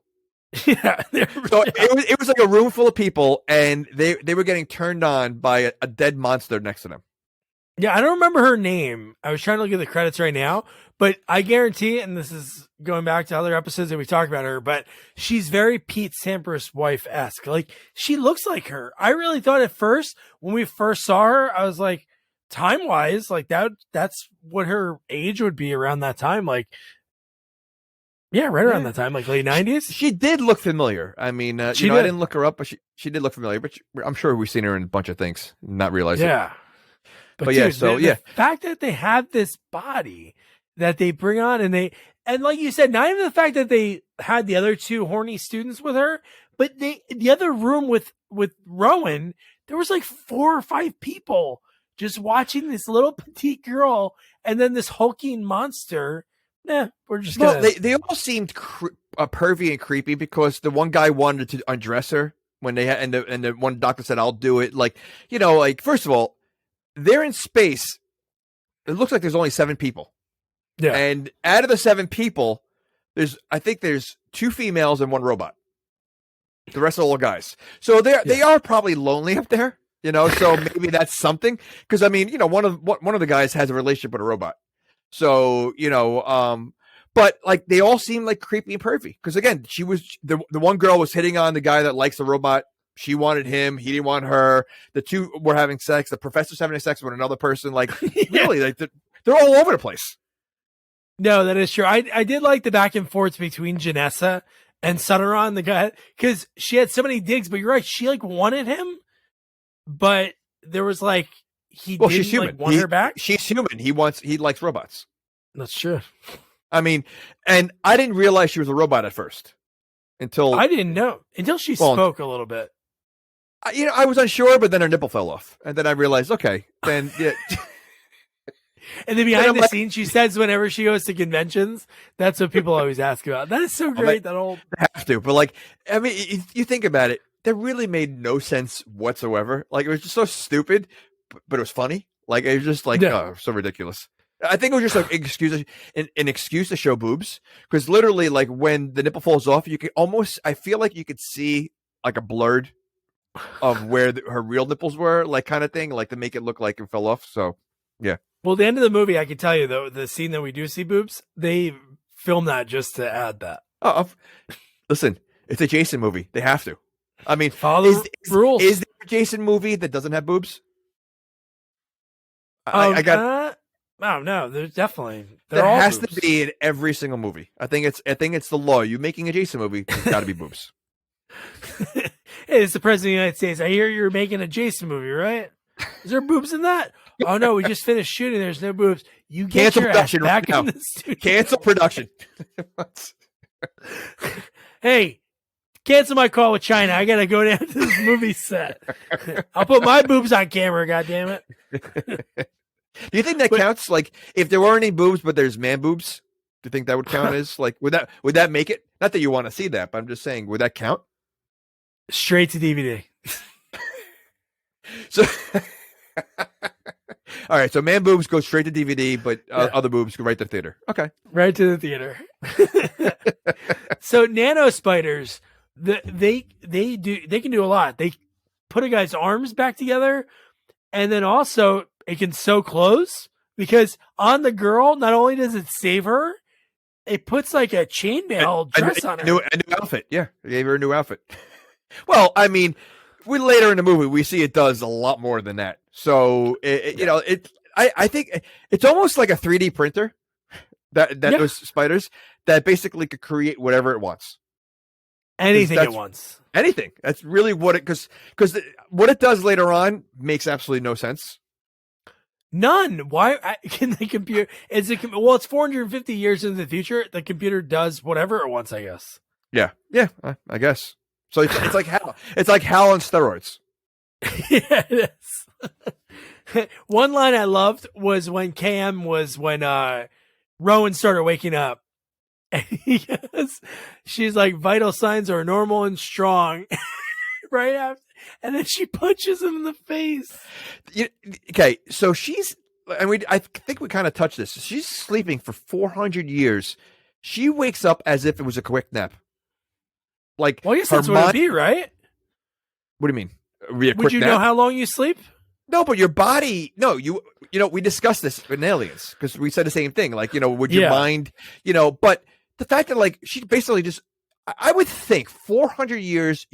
Speaker 4: Yeah.
Speaker 3: So it was like a room full of people, and they were getting turned on by a dead monster next to them.
Speaker 4: Yeah, I don't remember her name. I was trying to look at the credits right now, but I guarantee, and this is going back to other episodes that we talked about her, but she's very Pete Sampras wife-esque. Like, she looks like her. I really thought at first, when we first saw her, I was like, time-wise, like that's what her age would be around that time. Like, yeah, right around that time, like late 90s.
Speaker 3: She did look familiar. I mean, I didn't look her up, but she did look familiar. But I'm sure we've seen her in a bunch of things, not realize it. But yeah,
Speaker 4: dude, the fact that they have this body that they bring on, and like you said, not even the fact that they had the other 2 horny students with her, but the other room with Rowan, there was like 4 or 5 people just watching this little petite girl, and then this hulking monster. We're just gonna...
Speaker 3: they all seemed pervy and creepy because the one guy wanted to undress her when they had, and the one doctor said, "I'll do it." Like, like first of all, they're in space. It looks like there's only 7 people. Yeah. And out of the 7 people, I think there's 2 females and 1 robot. The rest are all guys. So they are probably lonely up there, so maybe that's something. Because I mean, one of the guys has a relationship with a robot. So, but like they all seem like creepy and pervy. Because again, she was the one girl was hitting on the guy that likes the robot. She wanted him. He didn't want her. The 2 were having sex. The professor's having sex with another person. Like, really, like they're all over the place.
Speaker 4: No, that is true. I did like the back and forth between Janessa and Sunderon, the guy, because she had so many digs. But you're right. She like wanted him, but there was like she's human. Like, want her back. She's
Speaker 3: human. He likes robots.
Speaker 4: That's true.
Speaker 3: I mean, and I didn't realize she was a robot at first
Speaker 4: I didn't know until she spoke a little bit.
Speaker 3: I was unsure, but then her nipple fell off, and then I realized, okay, then yeah.
Speaker 4: And then behind the scenes, she says whenever she goes to conventions, that's what people always ask about. That is so great. That old
Speaker 3: have to, but like, I mean, you think about it, that really made no sense whatsoever. Like, it was just so stupid, but it was funny. Like, it was just like, oh, so ridiculous. I think it was just like an excuse to show boobs, because literally, like when the nipple falls off, you can almost, I feel like you could see like a blurred of where her real nipples were, like kind of thing, like to make it look like it fell off. So, yeah.
Speaker 4: Well, the end of the movie, I can tell you though, the scene that we do see boobs, they filmed that just to add that.
Speaker 3: Oh, listen, it's a Jason movie. They have to. I mean,
Speaker 4: follow rules.
Speaker 3: Is there a Jason movie that doesn't have boobs? I got.
Speaker 4: Oh no, there's definitely
Speaker 3: there has to be in every single movie. I think it's the law. You making a Jason movie, there's got to be boobs.
Speaker 4: Hey, it's the president of the United States. I hear you're making a Jason movie, right? Is there boobs in that? Oh no, we just finished shooting. There's no boobs. You get
Speaker 3: cancel
Speaker 4: your
Speaker 3: production
Speaker 4: ass back
Speaker 3: right
Speaker 4: in
Speaker 3: now.
Speaker 4: the studio.
Speaker 3: Cancel production.
Speaker 4: Hey, cancel my call with China. I gotta go down to this movie set. I'll put my boobs on camera. God damn it.
Speaker 3: Do you think that counts? Like, if there weren't any boobs, but there's man boobs, do you think that would count as like? Would that make it? Not that you want to see that, but I'm just saying, would that count?
Speaker 4: Straight to DVD.
Speaker 3: So, all right. So man boobs go straight to DVD, but other boobs go right to theater. Okay,
Speaker 4: right to the theater. So nano spiders, they can do a lot. They put a guy's arms back together, and then also it can sew clothes, because on the girl, not only does it save her, it puts like a chainmail dress on her.
Speaker 3: A new outfit. Yeah, it gave her a new outfit. Well, I mean, later in the movie, we see it does a lot more than that. So, I think it's almost like a 3D printer that those spiders that basically could create whatever it wants.
Speaker 4: Anything it wants.
Speaker 3: Anything. That's really what it, because what it does later on makes absolutely no sense.
Speaker 4: None. Why can the computer? It's 450 years into the future. The computer does whatever it wants, I guess.
Speaker 3: Yeah, I guess. So it's like Hal. It's like Hal on steroids.
Speaker 4: Yeah, it is. One line I loved was when Rowan started waking up. And he goes, she's like, vital signs are normal and strong. Right after, and then she punches him in the face.
Speaker 3: Okay, so I think we kind of touched this. She's sleeping for 400 years. She wakes up as if it was a quick nap. Like,
Speaker 4: well, I guess that's what it'd be, right?
Speaker 3: What do you mean?
Speaker 4: Would you know how long you sleep?
Speaker 3: No, but your body. No, you know, we discussed this in Aliens because we said the same thing. Like, you know, would your mind, you know, but the fact that like she basically just, I would think 400 years,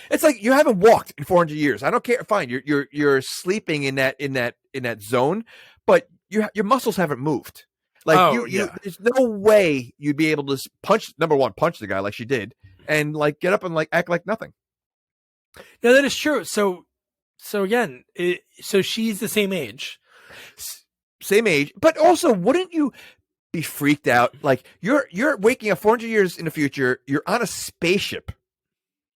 Speaker 3: it's like you haven't walked in 400 years. I don't care. Fine, you're sleeping in that zone, but your muscles haven't moved. Like there's no way you'd be able to punch the guy like she did, and like get up and like act like nothing.
Speaker 4: No, that is true. So again, so she's the same age,
Speaker 3: but also wouldn't you be freaked out? Like you're waking up 400 years in the future. You're on a spaceship.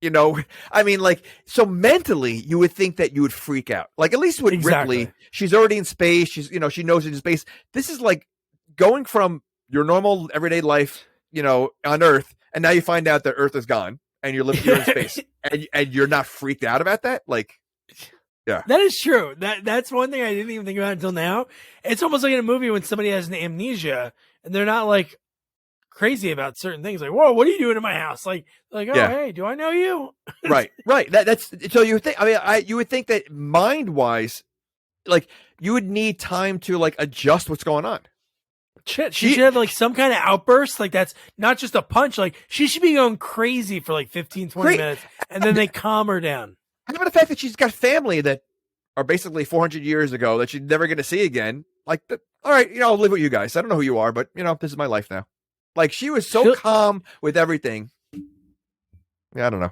Speaker 3: You know, I mean, like, so mentally, you would think that you would freak out. Like, at least with Ripley, she's already in space. She knows it's in space. This is like going from your normal everyday life, you know, on Earth, and now you find out that Earth is gone, and you're in space, and you're not freaked out about that. Like, yeah,
Speaker 4: that is true. That's one thing I didn't even think about until now. It's almost like in a movie when somebody has an amnesia, and they're not like crazy about certain things, like, whoa, what are you doing in my house? Like, oh, hey, do I know you?
Speaker 3: right. That's so you think. I mean, you would think that mind wise, like you would need time to like adjust what's going on.
Speaker 4: Shit, she should have like some kind of outburst. Like that's not just a punch. Like she should be going crazy for like 15, 20 minutes, and then they calm her down.
Speaker 3: How about the fact that she's got family that are basically 400 years ago that she's never going to see again? Like, all right, you know, I'll live with you guys. I don't know who you are, but you know, this is my life now. Like she was so calm with everything. Yeah, I don't know.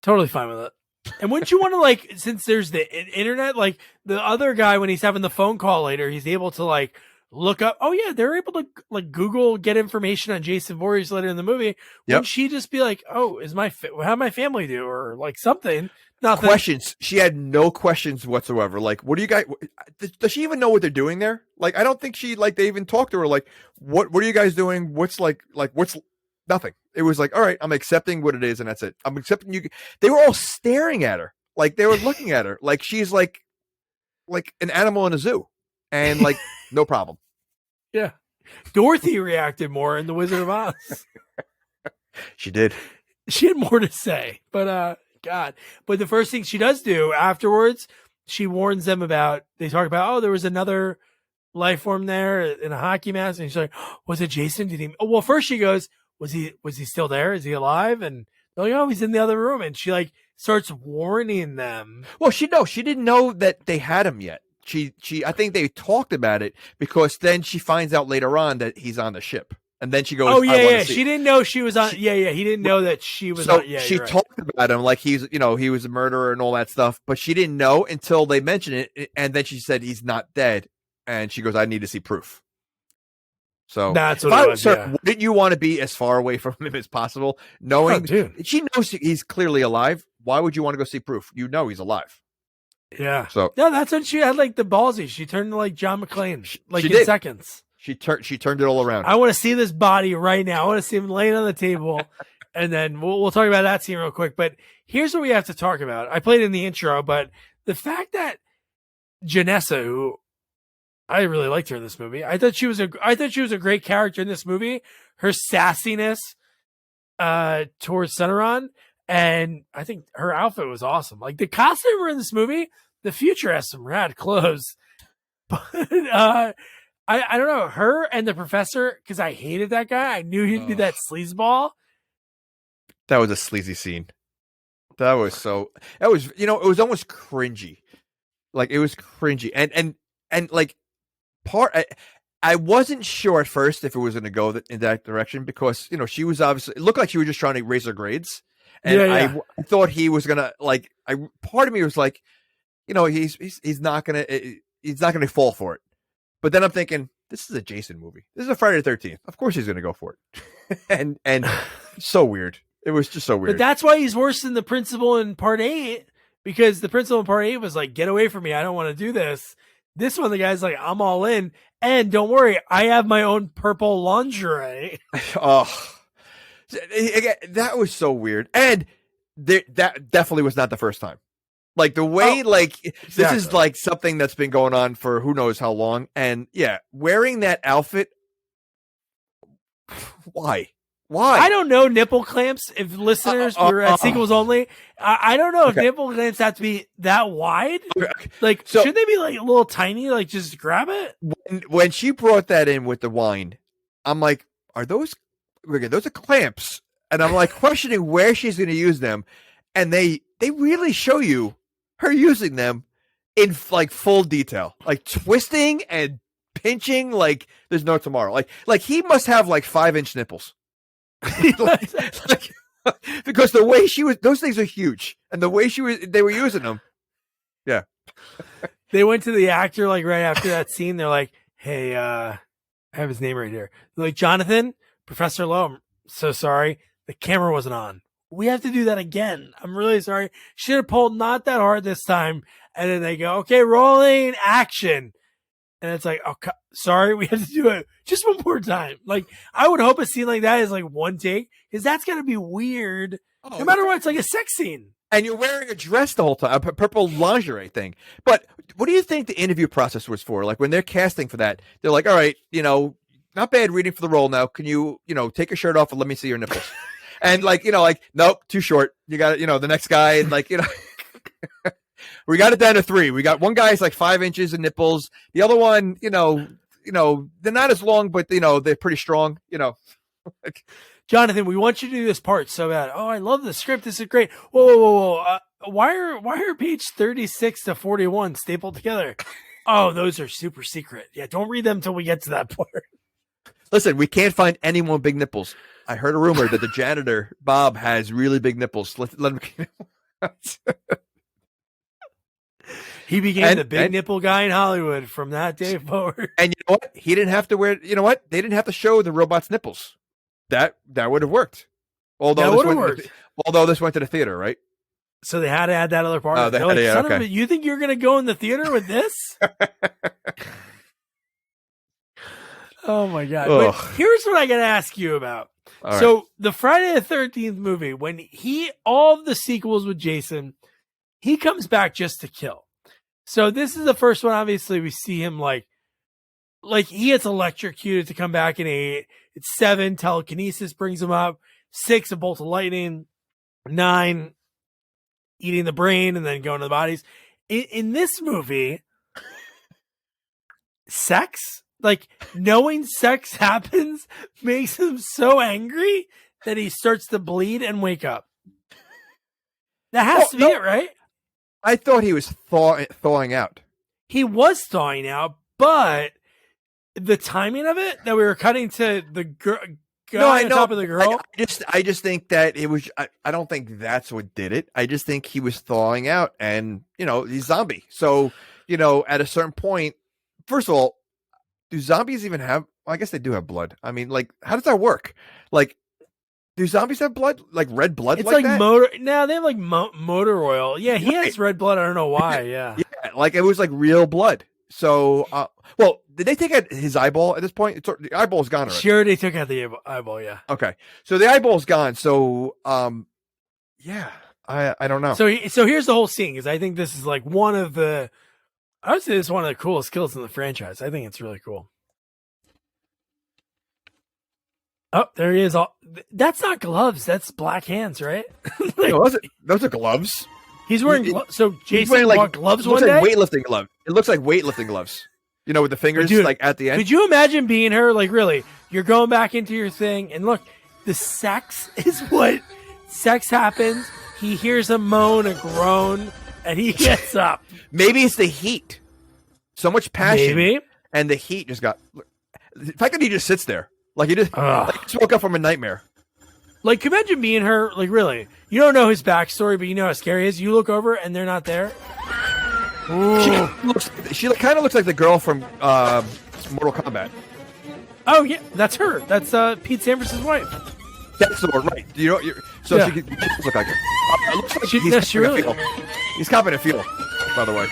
Speaker 4: Totally fine with it. And wouldn't you want to like, since there's the internet, like the other guy, when he's having the phone call later, he's able to like look up. Oh yeah, they're able to like Google, get information on Jason Voorhees later in the movie. Wouldn't she just be like, oh, how'd my family do, or like something? Nothing.
Speaker 3: Questions. She had no questions whatsoever. Like, what do you guys? Does she even know what they're doing there? Like, I don't think they even talked to her. Like, what are you guys doing? What's what's nothing? It was like, all right, I'm accepting what it is, and that's it. I'm accepting you. They were all staring at her, like they were looking at her, like she's like an animal in a zoo, and like no problem.
Speaker 4: Yeah, Dorothy reacted more in The Wizard of Oz.
Speaker 3: She did.
Speaker 4: She had more to say, but God. But the first thing she does do afterwards, she warns them about, they talk about, oh, there was another life form there in a hockey mask. And she's like, oh, was it Jason? Did he? Oh, well, first she goes, was he still there? Is he alive? And they're like, oh, he's in the other room. And she like starts warning them.
Speaker 3: Well, she didn't know that they had him yet. I think they talked about it because then she finds out later on that he's on the ship. And then she goes,
Speaker 4: oh, yeah. She didn't know she was on. He didn't know that she was on. Yeah,
Speaker 3: she talked about him like he's, you know, he was a murderer and all that stuff, but she didn't know until they mentioned it. And then she said, he's not dead. And she goes, I need to see proof. So
Speaker 4: that's what it was.
Speaker 3: Wouldn't you want to be as far away from him as possible? Knowing she knows he's clearly alive. Why would you want to go see proof? You know, he's alive.
Speaker 4: Yeah.
Speaker 3: So
Speaker 4: no, that's when she had like the ballsy. She turned into like John McClane, like in seconds.
Speaker 3: She turned it all around.
Speaker 4: I want to see this body right now. I want to see him laying on the table, and then we'll talk about that scene real quick. But here's what we have to talk about. I played in the intro, but the fact that Janessa, who I really liked her in this movie, I thought she was a great character in this movie. Her sassiness towards Sonoran, and I think her outfit was awesome. Like the costumer in this movie, the future has some rad clothes, but I don't know, her and the professor, because I hated that guy. I knew he'd be that sleazeball.
Speaker 3: That was a sleazy scene. It was, you know, it was almost cringy. Like, it was cringy. And like, I wasn't sure at first if it was going to go in that direction because, you know, she was obviously, it looked like she was just trying to raise her grades. And I thought he was going to, like, part of me was like, you know, he's not going to fall for it. But then I'm thinking, this is a Jason movie. This is a Friday the 13th. Of course he's going to go for it. and so weird. It was just so weird.
Speaker 4: But that's why he's worse than the principal in part 8 because the principal in part 8 was like, get away from me. I don't want to do this. This one, the guy's like, I'm all in. And don't worry, I have my own purple lingerie.
Speaker 3: Oh, that was so weird. And that definitely was not the first time. Like the way,
Speaker 4: exactly.
Speaker 3: This is like something that's been going on for who knows how long. And yeah, wearing that outfit. Why?
Speaker 4: I don't know nipple clamps. If listeners were at sequels only, I don't know if nipple clamps have to be that wide. Like, should they be like a little tiny? Like, just grab it.
Speaker 3: When she brought that in with the wine, I'm like, are those are clamps? And I'm like questioning where she's going to use them. And they really show you her using them in like full detail, like twisting and pinching like there's no tomorrow. Like he must have like 5-inch nipples. Because the way she was, those things are huge, and the way they were using them. Yeah.
Speaker 4: They went to the actor like right after that scene. They're like, hey, I have his name right here. They're like, Jonathan, Professor Lowe, I'm so sorry. The camera wasn't on. We have to do that again. I'm really sorry. Should have pulled not that hard this time. And then they go, okay, rolling action. And it's like, oh, sorry, we have to do it just one more time. Like, I would hope a scene like that is like one take, because that's going to be weird. No matter what, it's like a sex scene.
Speaker 3: And you're wearing a dress the whole time, a purple lingerie thing. But what do you think the interview process was for? Like, when they're casting for that, they're like, all right, not bad reading for the role now. Can you, take your shirt off and let me see your nipples? And nope, too short. You got the next guy, and we got it down to 3. We got one guy's like 5 inches of nipples. The other one, they're not as long, but they're pretty strong.
Speaker 4: Jonathan, we want you to do this part so bad. Oh, I love the script. This is great. Whoa. Why are page 36 to 41 stapled together? Oh, those are super secret. Yeah, don't read them until we get to that part.
Speaker 3: Listen, we can't find anyone with big nipples. I heard a rumor that the janitor, Bob, has really big nipples. Let him.
Speaker 4: He became the big nipple guy in Hollywood from that day forward.
Speaker 3: And you know what? He didn't have to wear. You know what? They didn't have to show the robot's nipples. That would have worked. Although this went to the theater, right?
Speaker 4: So they had to add that other part.
Speaker 3: Oh,
Speaker 4: okay. You think you're going to go in the theater with this? Oh my God. But here's what I got to ask you about. So the Friday the 13th movie, when all of the sequels with Jason, he comes back just to kill. So this is the first one. Obviously we see him like he gets electrocuted to come back in 8. It's 7. Telekinesis brings him up. 6, a bolt of lightning. 9, eating the brain and then going to the bodies. In this movie, sex, knowing sex happens makes him so angry that he starts to bleed and wake up. That has to be it, right?
Speaker 3: I thought he was thawing out.
Speaker 4: He was thawing out, but the timing of it, that we were cutting to the guy on top of the girl.
Speaker 3: I just think that it was. I don't think that's what did it. I just think he was thawing out, and he's zombie. So at a certain point, first of all, do zombies even have? Well, I guess they do have blood. I mean, how does that work? Do zombies have blood? Like red blood?
Speaker 4: It's
Speaker 3: like that?
Speaker 4: motor. No, they have motor oil. Yeah, he has red blood. I don't know why. Yeah.
Speaker 3: Yeah, it was like real blood. So, did they take out his eyeball at this point? The eyeball's gone already.
Speaker 4: Sure, they took out the eyeball. Yeah.
Speaker 3: Okay, so the eyeball's gone. So, yeah, I don't know.
Speaker 4: So here's the whole scene, because I think this is I would say this is one of the coolest kills in the franchise. I think it's really cool. Oh, there he is. That's not gloves. That's black hands, right?
Speaker 3: No, those are gloves.
Speaker 4: He's wearing gloves. So Jason bought gloves one day?
Speaker 3: Weightlifting gloves. It looks like weightlifting gloves. With the fingers at the end.
Speaker 4: Could you imagine being her? Really, you're going back into your thing, and look, the sex is what sex happens. He hears a moan, a groan, and he gets up.
Speaker 3: Maybe it's the heat. So much passion.
Speaker 4: Maybe.
Speaker 3: And the heat just got. The fact that he just sits there. He just woke up from a nightmare.
Speaker 4: Imagine being her, really. You don't know his backstory, but you know how scary he is. You look over and they're not there.
Speaker 3: She kind of looks like the girl from Mortal Kombat.
Speaker 4: Oh, yeah. That's her. That's Pete Sampras' wife.
Speaker 3: That's the one, right. She could look like her. It looks like
Speaker 4: she really.
Speaker 3: He's copping a fuel, by the way.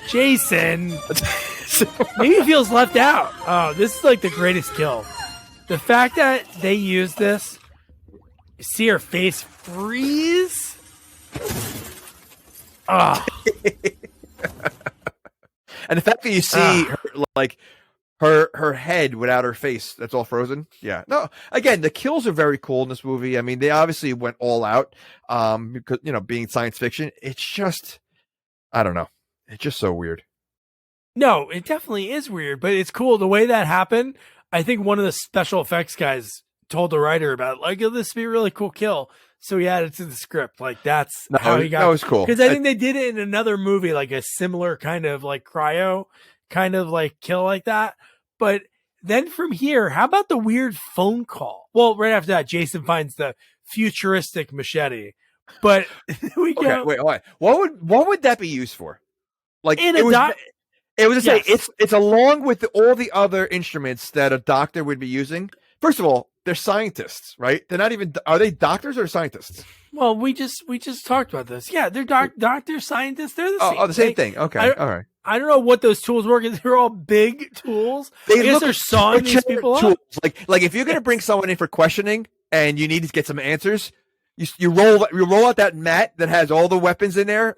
Speaker 4: Jason. Maybe he feels left out. Oh, this is like the greatest kill. The fact that they use this, you see her face freeze. Ah.
Speaker 3: And the fact that you see her, like her head without her face, that's all frozen. Yeah. No, again, the kills are very cool in this movie. I mean, they obviously went all out because, being science fiction, it's just, I don't know. It's just so weird.
Speaker 4: No, it definitely is weird, but it's cool. The way that happened, I think one of the special effects guys told the writer about, like, oh, this would be a really cool kill. So he added it to the script. Like, that's how he got it.
Speaker 3: That was cool.
Speaker 4: Because I think they did it in another movie, like a similar kind of like cryo kind of like kill like that. But then from here, how about the weird phone call? Well, right after that, Jason finds the futuristic machete. But we go.
Speaker 3: Okay, wait. What would that be used for? Like
Speaker 4: In
Speaker 3: it
Speaker 4: a
Speaker 3: was. It was to say
Speaker 4: Yes.
Speaker 3: it's along with all the other instruments that a doctor would be using. First of all, they're scientists, right? They're not even. Are they doctors or scientists?
Speaker 4: Well, we just talked about this. Yeah, they're doctors, scientists. They're the same.
Speaker 3: Oh, the same thing. Okay, all right.
Speaker 4: I don't know what those tools were because they're all big tools. I guess they're sawing these people up.
Speaker 3: Like if you're going to bring someone in for questioning and you need to get some answers, you roll out that mat that has all the weapons in there,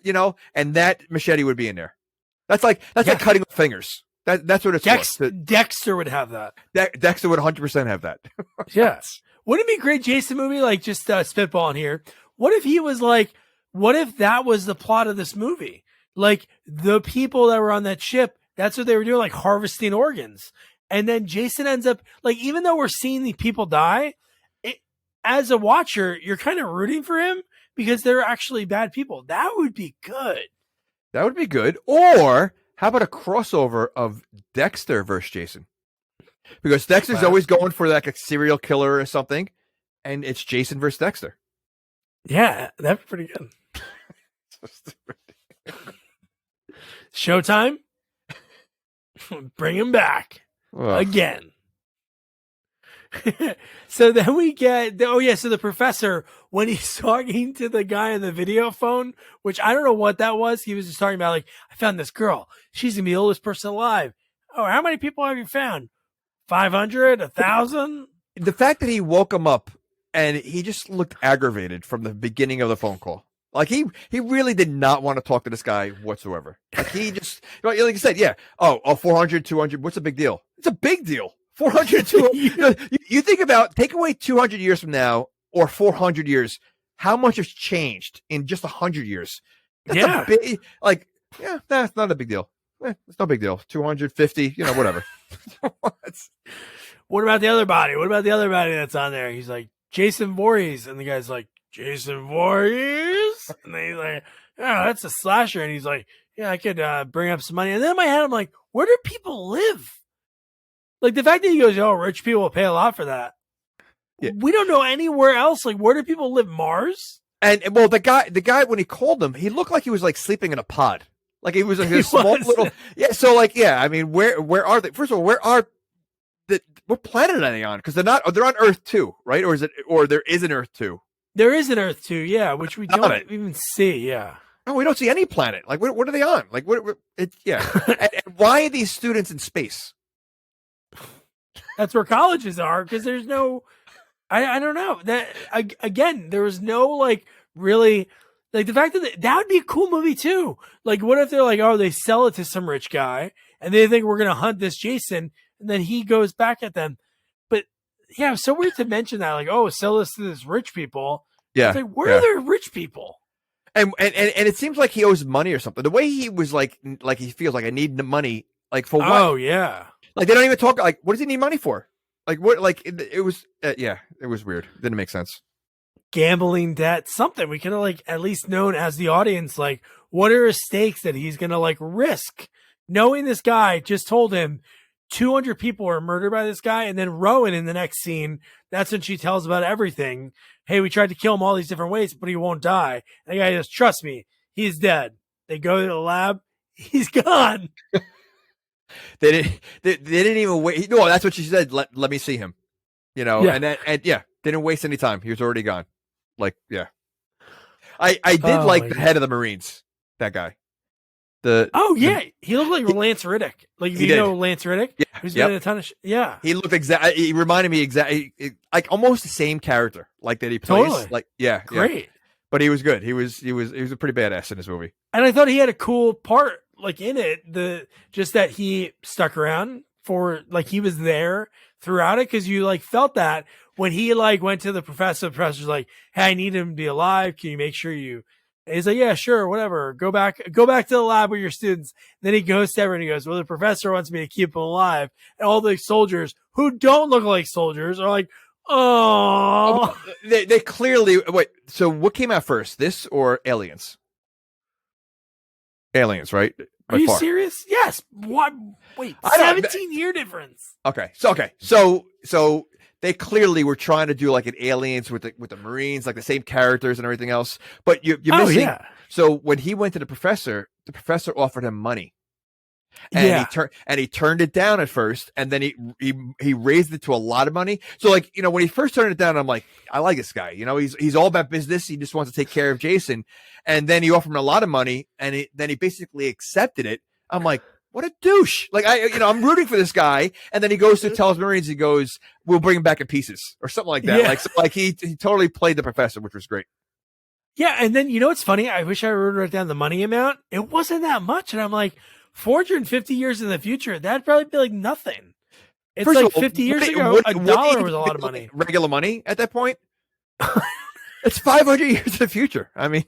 Speaker 3: and that machete would be in there. That's like cutting off fingers. That's what it's for.
Speaker 4: Dexter would have that.
Speaker 3: Dexter would 100% have that.
Speaker 4: Yes. Wouldn't it be a great Jason movie? Like just spitballing here. What if he was like? What if that was the plot of this movie? Like the people that were on that ship, that's what they were doing, like harvesting organs. And then Jason ends up like, even though we're seeing the people die, as a watcher, you're kind of rooting for him because they're actually bad people. That would be good.
Speaker 3: That would be good. Or how about a crossover of Dexter versus Jason? Because Dexter's always going for like a serial killer or something, and it's Jason versus Dexter.
Speaker 4: Yeah, that'd be pretty good. Showtime. Bring him back again. So then we get, so the professor, when he's talking to the guy on the video phone, which I don't know what that was, he was just talking about, like, I found this girl. She's going to be the oldest person alive. Oh, how many people have you found? 500? 1,000?
Speaker 3: The fact that he woke him up and he just looked aggravated from the beginning of the phone call. Like he really did not want to talk to this guy whatsoever. Like he just, like you said, yeah. Oh, 400, 200. What's a big deal? It's a big deal. 400, 200. You think about, take away 200 years from now or 400 years. How much has changed in just 100 years? That's a big, that's not a big deal. It's no big deal. 250, whatever.
Speaker 4: What about the other body? What about the other body that's on there? He's like, Jason Voorhees. And the guy's like, Jason Voorhees? And then he's like, oh, that's a slasher. And he's like, yeah, I could bring up some money. And then in my head, I'm like, where do people live? Like the fact that he goes, oh, rich people will pay a lot for that. Yeah. We don't know anywhere else. Like, where do people live? Mars?
Speaker 3: And well, the guy when he called him, he looked like he was like sleeping in a pod. Like he was like a small little. Yeah. So like, yeah. I mean, where are they? First of all, what planet are they on? Because they're on Earth too, right? Or there is an Earth too.
Speaker 4: There is an Earth too, yeah, which we don't even see. Yeah.
Speaker 3: No, we don't see any planet. Like, what are they on? Like, yeah. and why are these students in space?
Speaker 4: That's where colleges are, because there's no, I don't know. That again, there was no like really like the fact that would be a cool movie too. Like, what if they're like, oh, they sell it to some rich guy and they think we're gonna hunt this Jason, and then he goes back at them. But yeah, it's so weird to mention that, like, oh, sell this to this rich people.
Speaker 3: Yeah,
Speaker 4: it's like, where are there rich people?
Speaker 3: And it seems like he owes money or something. The way he was like he feels like I need the money, like for what?
Speaker 4: Oh yeah.
Speaker 3: Like they don't even talk. Like, what does he need money for? Like what? Like it was. Yeah, it was weird. Didn't make sense.
Speaker 4: Gambling debt, something we could have like at least known as the audience. Like, what are his stakes that he's gonna like risk? Knowing this guy just told him 200 people were murdered by this guy, and then Rowan in the next scene, that's when she tells about everything. Hey, we tried to kill him all these different ways, but he won't die. And the guy goes, trust me, he's dead. They go to the lab, he's gone.
Speaker 3: They didn't even wait. No, that's what she said. Let me see him.
Speaker 4: Yeah.
Speaker 3: And didn't waste any time. He was already gone. Like, yeah. I did like the head of the Marines. That guy.
Speaker 4: He looked like Lance Riddick. Like if you know Lance Riddick, who's been in a ton of
Speaker 3: he looked exactly. He reminded me exactly like almost the same character like that he plays.
Speaker 4: Totally.
Speaker 3: Like
Speaker 4: great.
Speaker 3: Yeah. But he was good. He was a pretty badass in this movie.
Speaker 4: And I thought he had a cool part like in it. Just that he stuck around for like he was there throughout it because you like felt that when he like went to the professor's like, hey, I need him to be alive. Can you make sure you? And he's like, yeah, sure, whatever. Go back to the lab with your students. Then he goes to everyone and he goes, well, the professor wants me to keep him alive. And all the soldiers who don't look like soldiers are like, oh.
Speaker 3: They clearly wait. So what came out first, this or Aliens? Aliens, right?
Speaker 4: Are you serious? Yes. What? Wait, 17-year difference.
Speaker 3: Okay. So they clearly were trying to do like an Aliens with the Marines, like the same characters and everything else. But you're missing. Yeah. So when he went to the professor offered him money, and he turned it down at first, and then he raised it to a lot of money. So like when he first turned it down, I'm like, I like this guy. He's all about business. He just wants to take care of Jason, and then he offered him a lot of money, and then he basically accepted it. I'm like, what a douche. Like I'm rooting for this guy. And then he goes to tell his Marines, he goes, we'll bring him back in pieces or something like that. Yeah. He totally played the professor, which was great.
Speaker 4: Yeah. And then, what's funny? I wish I wrote down the money amount. It wasn't that much. And I'm like, 450 years in the future, that'd probably be like nothing. It's First like 50 years ago, $1 was a lot of money.
Speaker 3: Regular money at that point? It's 500 years in the future. I mean,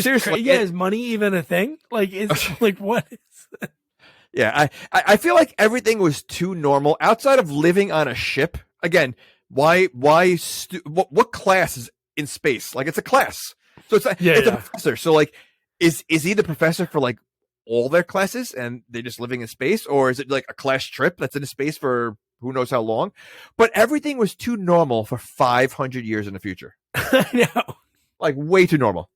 Speaker 3: seriously.
Speaker 4: Is money even a thing? Like, like what is?
Speaker 3: Yeah, I feel like everything was too normal outside of living on a ship. Again, what class is in space? Like, it's a class, so it's a professor. So like, is he the professor for like all their classes and they're just living in space, or is it like a class trip that's in space for who knows how long? But everything was too normal for 500 years in the future.
Speaker 4: I know,
Speaker 3: like way too normal.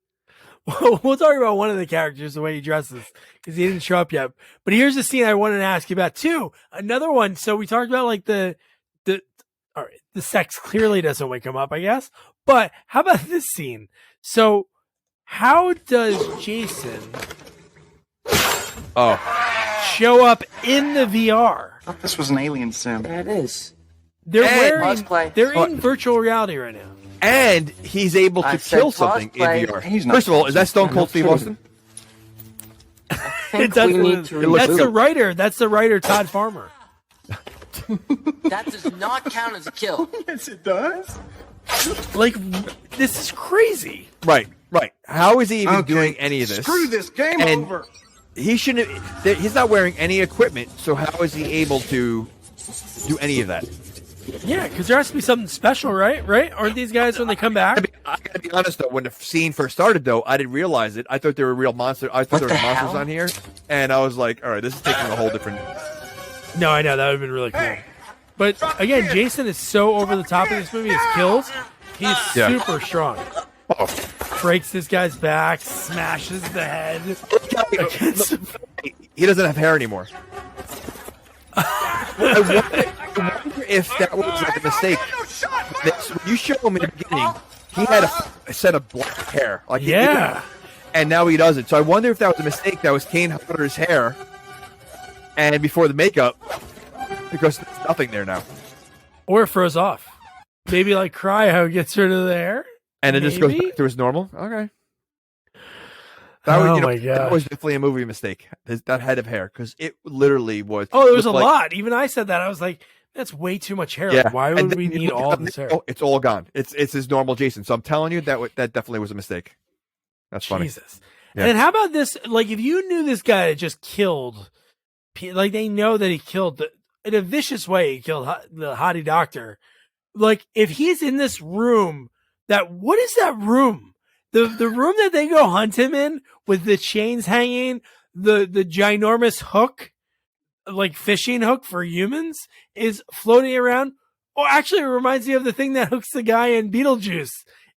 Speaker 4: We'll talk about one of the characters, the way he dresses, because he didn't show up yet. But here's the scene I wanted to ask you about too. Another one. So we talked about like the sex clearly doesn't wake him up, I guess. But how about this scene? So how does Jason show up in the VR?
Speaker 5: I thought this was an alien sim.
Speaker 2: Yeah, it is.
Speaker 4: They're in virtual reality right now.
Speaker 3: And he's able to kill something in VR. First of all, is that Stone Cold Steve Austin?
Speaker 4: That's the writer. That's the writer, Todd Farmer.
Speaker 2: That does not count as a kill.
Speaker 5: Yes, it does.
Speaker 4: Like, this is crazy.
Speaker 3: Right. How is he even doing any of this?
Speaker 5: Screw this. Game over.
Speaker 3: He shouldn't. He's not wearing any equipment, so how is he able to do any of that?
Speaker 4: Yeah, because there has to be something special, right? Aren't these guys when they come back?
Speaker 3: I gotta be honest though, when the scene first started though, I didn't realize it. I thought there were real monsters. I thought there were monsters on here, and I was like, all right, this is taking a whole different.
Speaker 4: No, I know that would have been really cool. But again, Jason is so over the top in this movie. His kills, he's super strong. Breaks this guy's back, smashes the head.
Speaker 3: He doesn't have hair anymore. I wonder if that was like a mistake. When you show him in the beginning, he had a set of black hair. Like and now he doesn't. So I wonder if that was a mistake. That was Kane Hodder's hair, and before the makeup, because there's nothing there now.
Speaker 4: Or it froze off. Maybe like Cryo gets rid of the hair,
Speaker 3: and it just goes back to his normal. Okay. That was definitely a movie mistake. That head of hair, because it literally was.
Speaker 4: Oh, there was a lot. Even I said that. I was like, "That's way too much hair. Yeah. Like, why would we need all this hair?"
Speaker 3: It's all gone. It's his normal Jason. So I'm telling you that definitely was a mistake. That's funny.
Speaker 4: Jesus. Yeah. And then how about this? Like, if you knew this guy had just killed, like they know that he killed in a vicious way. He killed the hottie doctor. Like, if he's in this room, what is that room? The room that they go hunt him in with the chains hanging, the ginormous hook, like fishing hook for humans, is floating around. Oh, actually, it reminds me of the thing that hooks the guy in Beetlejuice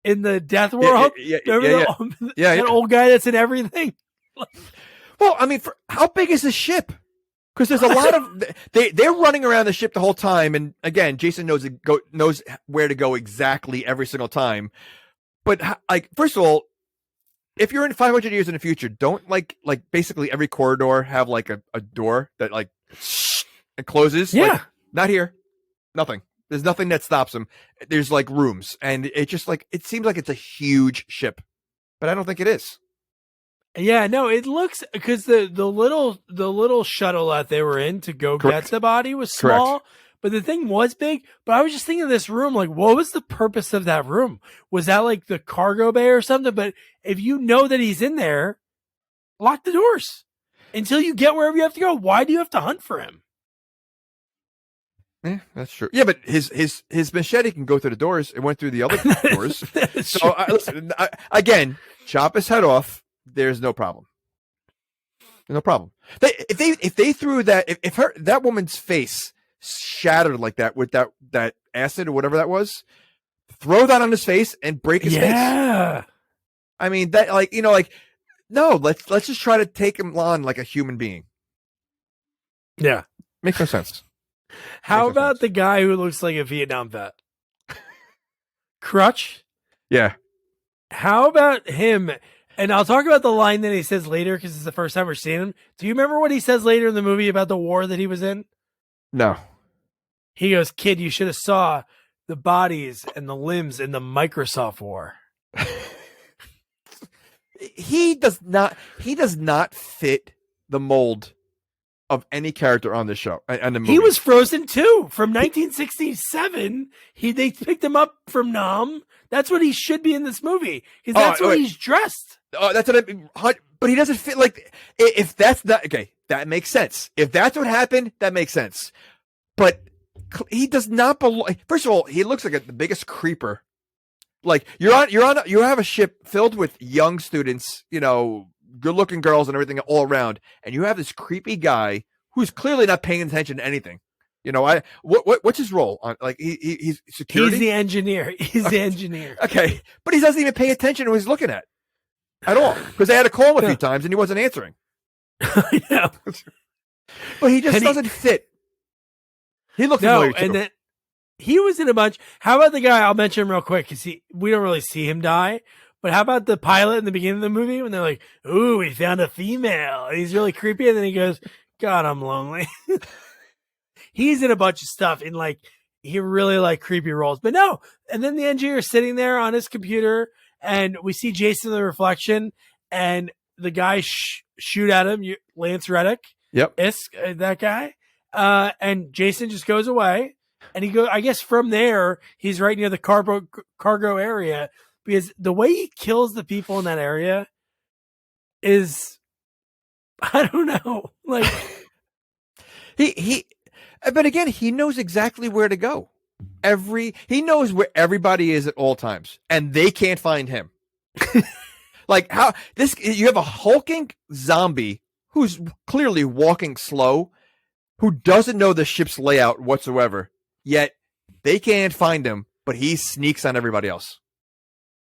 Speaker 4: in the Death World. That old guy that's in everything.
Speaker 3: Well, I mean, how big is the ship? Because there's a lot of they're running around the ship the whole time, and again, Jason knows where to go exactly every single time. But like, first of all, if you're in 500 years in the future, don't like basically every corridor have like a door that like it closes.
Speaker 4: Yeah.
Speaker 3: Like, not here. Nothing. There's nothing that stops them. There's like rooms, and it just like it seems like it's a huge ship, but I don't think it is.
Speaker 4: Yeah, no, it looks because the little shuttle that they were in to go
Speaker 3: Correct.
Speaker 4: get the body was small, but the thing was big. But I was just thinking of this room, like, what was the purpose of that room? Was that like the cargo bay or something? But if you know that he's in there, lock the doors until you get wherever you have to go. Why do you have to hunt for him?
Speaker 3: Yeah, that's true. Yeah, but his machete can go through the doors. It went through the other doors. So listen, again, chop his head off. There's no problem. No problem. If they threw that if that woman's face shattered like that with that acid or whatever that was, throw that on his face and break his face.
Speaker 4: Yeah.
Speaker 3: I mean that like no, let's just try to take him on like a human being.
Speaker 4: Yeah.
Speaker 3: Makes no sense.
Speaker 4: How about the guy who looks like a Vietnam vet? Crutch?
Speaker 3: Yeah.
Speaker 4: How about him? And I'll talk about the line that he says later because it's the first time we're seeing him. Do you remember what he says later in the movie about the war that he was in?
Speaker 3: No.
Speaker 4: He goes, "Kid, you should have saw the bodies and the limbs in the Microsoft war."
Speaker 3: He does not fit the mold of any character on the show and the movie.
Speaker 4: He was Frozen 2 from 1967. They picked him up from Nam. That's what he should be in this movie because that's what he's dressed.
Speaker 3: Oh, that's what but he doesn't fit like if that's not okay. That makes sense. If that's what happened, that makes sense. But he does not belong. First of all, he looks like the biggest creeper. Like you have a ship filled with young students, good-looking girls and everything all around, and you have this creepy guy who's clearly not paying attention to anything. What's his role on? Like he's security.
Speaker 4: He's the engineer. He's the engineer.
Speaker 3: Okay, but he doesn't even pay attention to what he's looking at all because they had to call him a few times and he wasn't answering.
Speaker 4: I know,
Speaker 3: but he just doesn't fit. He looks familiar too.
Speaker 4: And then he was in a bunch. How about the guy? I'll mention him real quick because we don't really see him die. But how about the pilot in the beginning of the movie when they're like, "Ooh, we found a female." And he's really creepy, and then he goes, "God, I'm lonely." He's in a bunch of stuff in he really like creepy roles, but no. And then the engineer is sitting there on his computer, and we see Jason in the reflection, and the guy shoot at him, Lance Reddick.
Speaker 3: Yep,
Speaker 4: that guy. And Jason just goes away, and he goes. I guess from there, he's right near the cargo area. Because the way he kills the people in that area is, I don't know, like
Speaker 3: but again, he knows exactly where to go. He knows where everybody is at all times, and they can't find him. Like you have a hulking zombie who's clearly walking slow, who doesn't know the ship's layout whatsoever, yet they can't find him, but he sneaks on everybody else.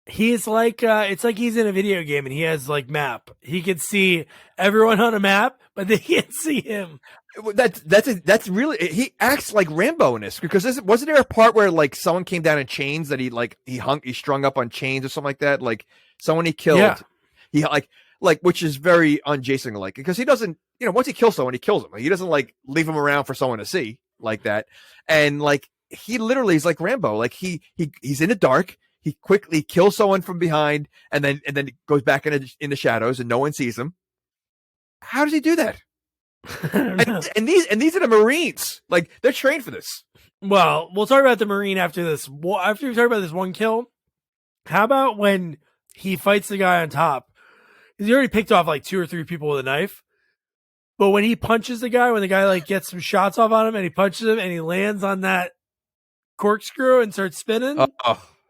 Speaker 4: He's like, it's like he's in a video game and he has map. He can see everyone on a map, but they can't see him.
Speaker 3: That's really, he acts like Rambo in this because wasn't there a part where someone came down in chains that he strung up on chains or something like that? Like someone he killed. Yeah. He which is very un-Jason like because he doesn't, once he kills someone, he kills them. He doesn't leave them around for someone to see like that. And he literally is like Rambo. He's in the dark. He quickly kills someone from behind and then goes back in the shadows and no one sees him. How does he do that? and these are the Marines. They're trained for this.
Speaker 4: Well, we'll talk about the Marine after this. After we talk about this one kill, how about when he fights the guy on top? He already picked off 2 or 3 people with a knife. But when he punches the guy, when the guy gets some shots off on him and he punches him and he lands on that corkscrew and starts spinning.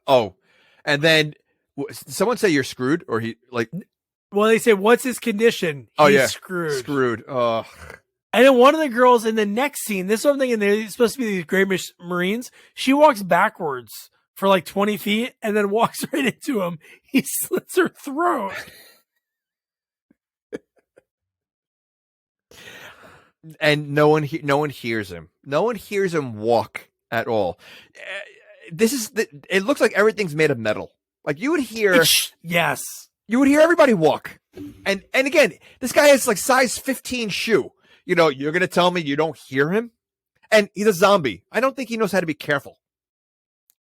Speaker 3: Oh. And then someone say you're screwed or he
Speaker 4: well, they say, what's his condition? He's screwed.
Speaker 3: Screwed. Oh.
Speaker 4: And then one of the girls in the next scene, this is what I'm thinking, they're supposed to be these great Marines. She walks backwards for 20 feet and then walks right into him. He slits her throat.
Speaker 3: And no one hears him. No one hears him walk at all. It looks like everything's made of metal. Like you would hear,
Speaker 4: yes,
Speaker 3: you would hear everybody walk. And again, this guy has like size 15 shoe. You know, you're going to tell me you don't hear him? And he's a zombie. I don't think he knows how to be careful.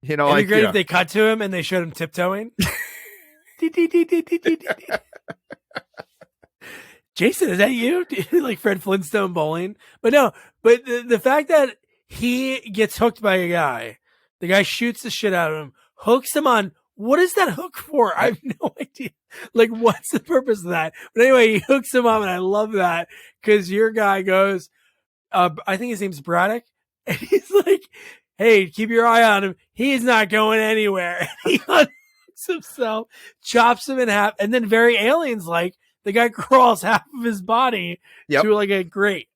Speaker 3: You know,
Speaker 4: it'd be great if they cut to him and they showed him tiptoeing. Jason, is that you? Like Fred Flintstone bowling? But no, but the fact that he gets hooked by a guy, the guy shoots the shit out of him, hooks him on. What is that hook for? I have no idea. Like, what's the purpose of that? But anyway, he hooks him up, and I love that because your guy goes, I think his name's Braddock, and he's like, hey, keep your eye on him. He's not going anywhere. He unhooks himself, chops him in half, and then very aliens-like, the guy crawls half of his body to like a grate.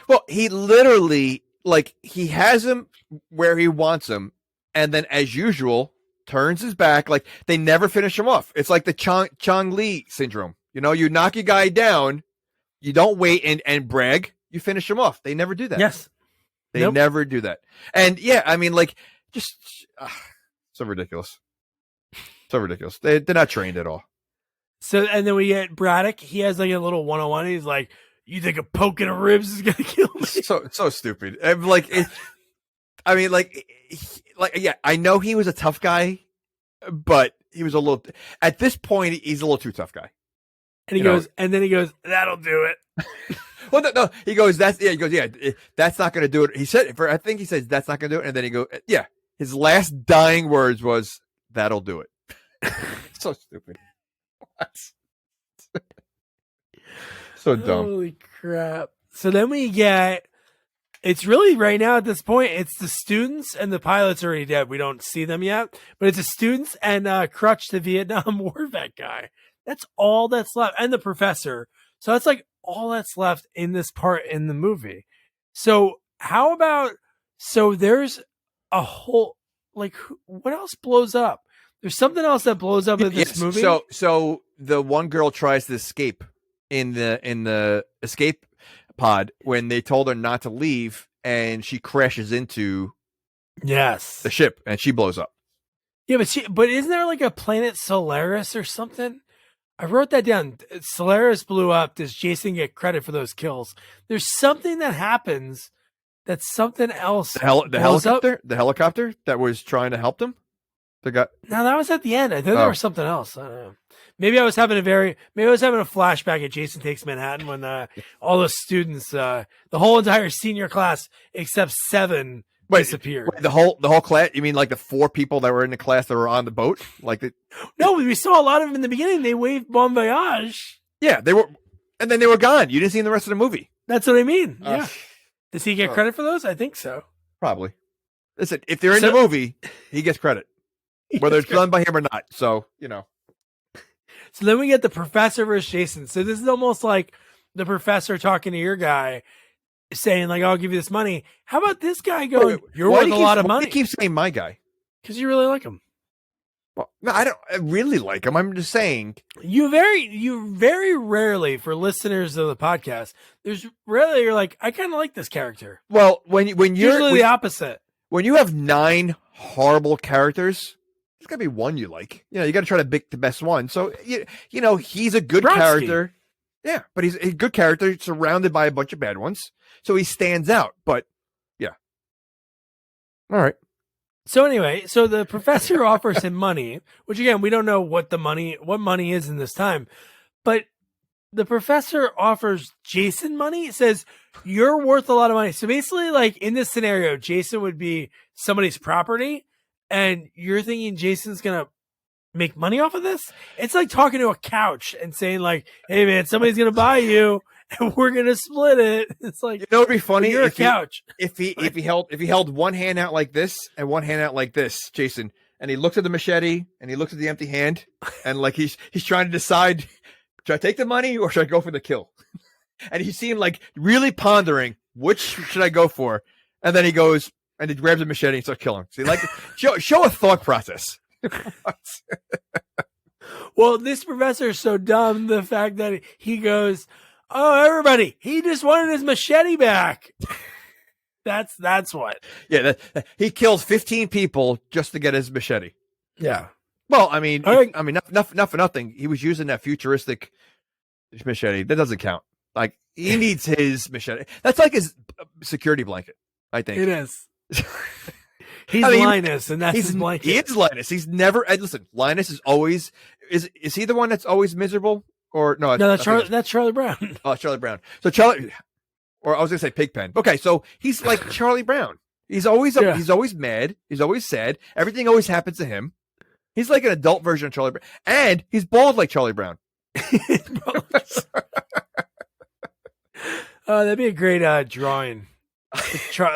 Speaker 3: Well, he literally, like, he has him where he wants him, and then, as usual, turns his back. Like, they never finish him off. It's like the Chong Li syndrome. You know, you knock your guy down, you don't wait and brag, you finish him off. They never do that.
Speaker 4: Yes.
Speaker 3: They never do that. And yeah, I mean, like, just so ridiculous. So ridiculous. They're not trained at all.
Speaker 4: So, and then we get Braddock. He has like a little 101. He's like, you think a poke in the ribs is going to kill me?
Speaker 3: So stupid. And like, yeah, I know he was a tough guy, but he was a little, at this point, he's a little too tough guy.
Speaker 4: And he goes, that'll do it.
Speaker 3: Well, no, he goes, that's not going to do it. He said, I think he says, that's not going to do it. And then he goes, yeah, his last dying words was, that'll do it. So stupid. So dumb.
Speaker 4: Holy crap. So then we get, it's really right now at this point, it's the students and the pilot's already dead. We don't see them yet, but it's the students and Crutch, the Vietnam War vet guy. That's all that's left. And the professor. So that's like all that's left in this part in the movie. So how about, so there's a whole, like, what else blows up? There's something else that blows up in this movie.
Speaker 3: So the one girl tries to escape in the escape pod when they told her not to leave, and she crashes into the ship and she blows up.
Speaker 4: Yeah, but isn't there like a planet Solaris or something? I wrote that down. Solaris blew up. Does Jason get credit for those kills? There's something that happens that's something else.
Speaker 3: The helicopter that was trying to help them.
Speaker 4: No, that was at the end. I think there was something else. I don't know. Maybe I was having a flashback at Jason Takes Manhattan when all the students, the whole entire senior class except 7 disappeared.
Speaker 3: Wait, the whole class? You mean like the 4 people that were in the class that were on the boat?
Speaker 4: No, we saw a lot of them in the beginning. They waved bon voyage.
Speaker 3: Yeah, they were, and then they were gone. You didn't see them the rest of the movie.
Speaker 4: That's what I mean. Yeah. Does he get credit for those? I think so.
Speaker 3: Probably. Listen, if they're in the movie, he gets credit. Whether it's done by him or not. So, you know.
Speaker 4: So then we get the professor versus Jason. So this is almost like the professor talking to your guy saying, like, I'll give you this money. How about this guy going, you're worth a lot of money?
Speaker 3: Why do you keep saying my guy?
Speaker 4: Because you really like him.
Speaker 3: Well, no, I really like him. I'm just saying.
Speaker 4: You very rarely, for listeners of the podcast, you're like, I kind of like this character.
Speaker 3: Well, when you're
Speaker 4: usually the opposite.
Speaker 3: When you have 9 horrible characters, there's got to be one you like. You know, you got to try to pick the best one. So, you know, he's a good character. Yeah, but he's a good character surrounded by a bunch of bad ones. So he stands out. But, yeah. All right.
Speaker 4: So anyway, the professor offers him money, which again, we don't know what money is in this time. But the professor offers Jason money. It says, you're worth a lot of money. So basically, like in this scenario, Jason would be somebody's property. And you're thinking Jason's going to make money off of this? It's like talking to a couch and saying like, hey man, somebody's going to buy you and we're going to split it. It's like,
Speaker 3: you know, it'd be funny
Speaker 4: you're a couch.
Speaker 3: If he held one hand out like this and one hand out like this, Jason, and he looks at the machete and he looks at the empty hand and like he's trying to decide, should I take the money or should I go for the kill? And he seemed like really pondering, which should I go for? And then he goes, and he grabs a machete and starts killing. See, like, show a thought process.
Speaker 4: Well, this professor is so dumb. The fact that he goes, "Oh, everybody, he just wanted his machete back." That's what.
Speaker 3: Yeah, he kills 15 people just to get his machete.
Speaker 4: Yeah,
Speaker 3: Well, I mean,
Speaker 4: All right.
Speaker 3: not for nothing. He was using that futuristic machete. That doesn't count. Like, he needs his machete. That's like his security blanket, I think.
Speaker 4: It is. He's
Speaker 3: I mean,
Speaker 4: Linus, and that's his blanket.
Speaker 3: He is Linus. He's never. Listen, Linus is always. Is he the one that's always miserable? Or no?
Speaker 4: No, that's Charlie Brown.
Speaker 3: Oh, Charlie Brown. So Charlie, or I was gonna say Pigpen. Okay, so he's like Charlie Brown. He's always he's always mad. He's always sad. Everything always happens to him. He's like an adult version of Charlie Brown, and he's bald like Charlie Brown.
Speaker 4: That'd be a great drawing.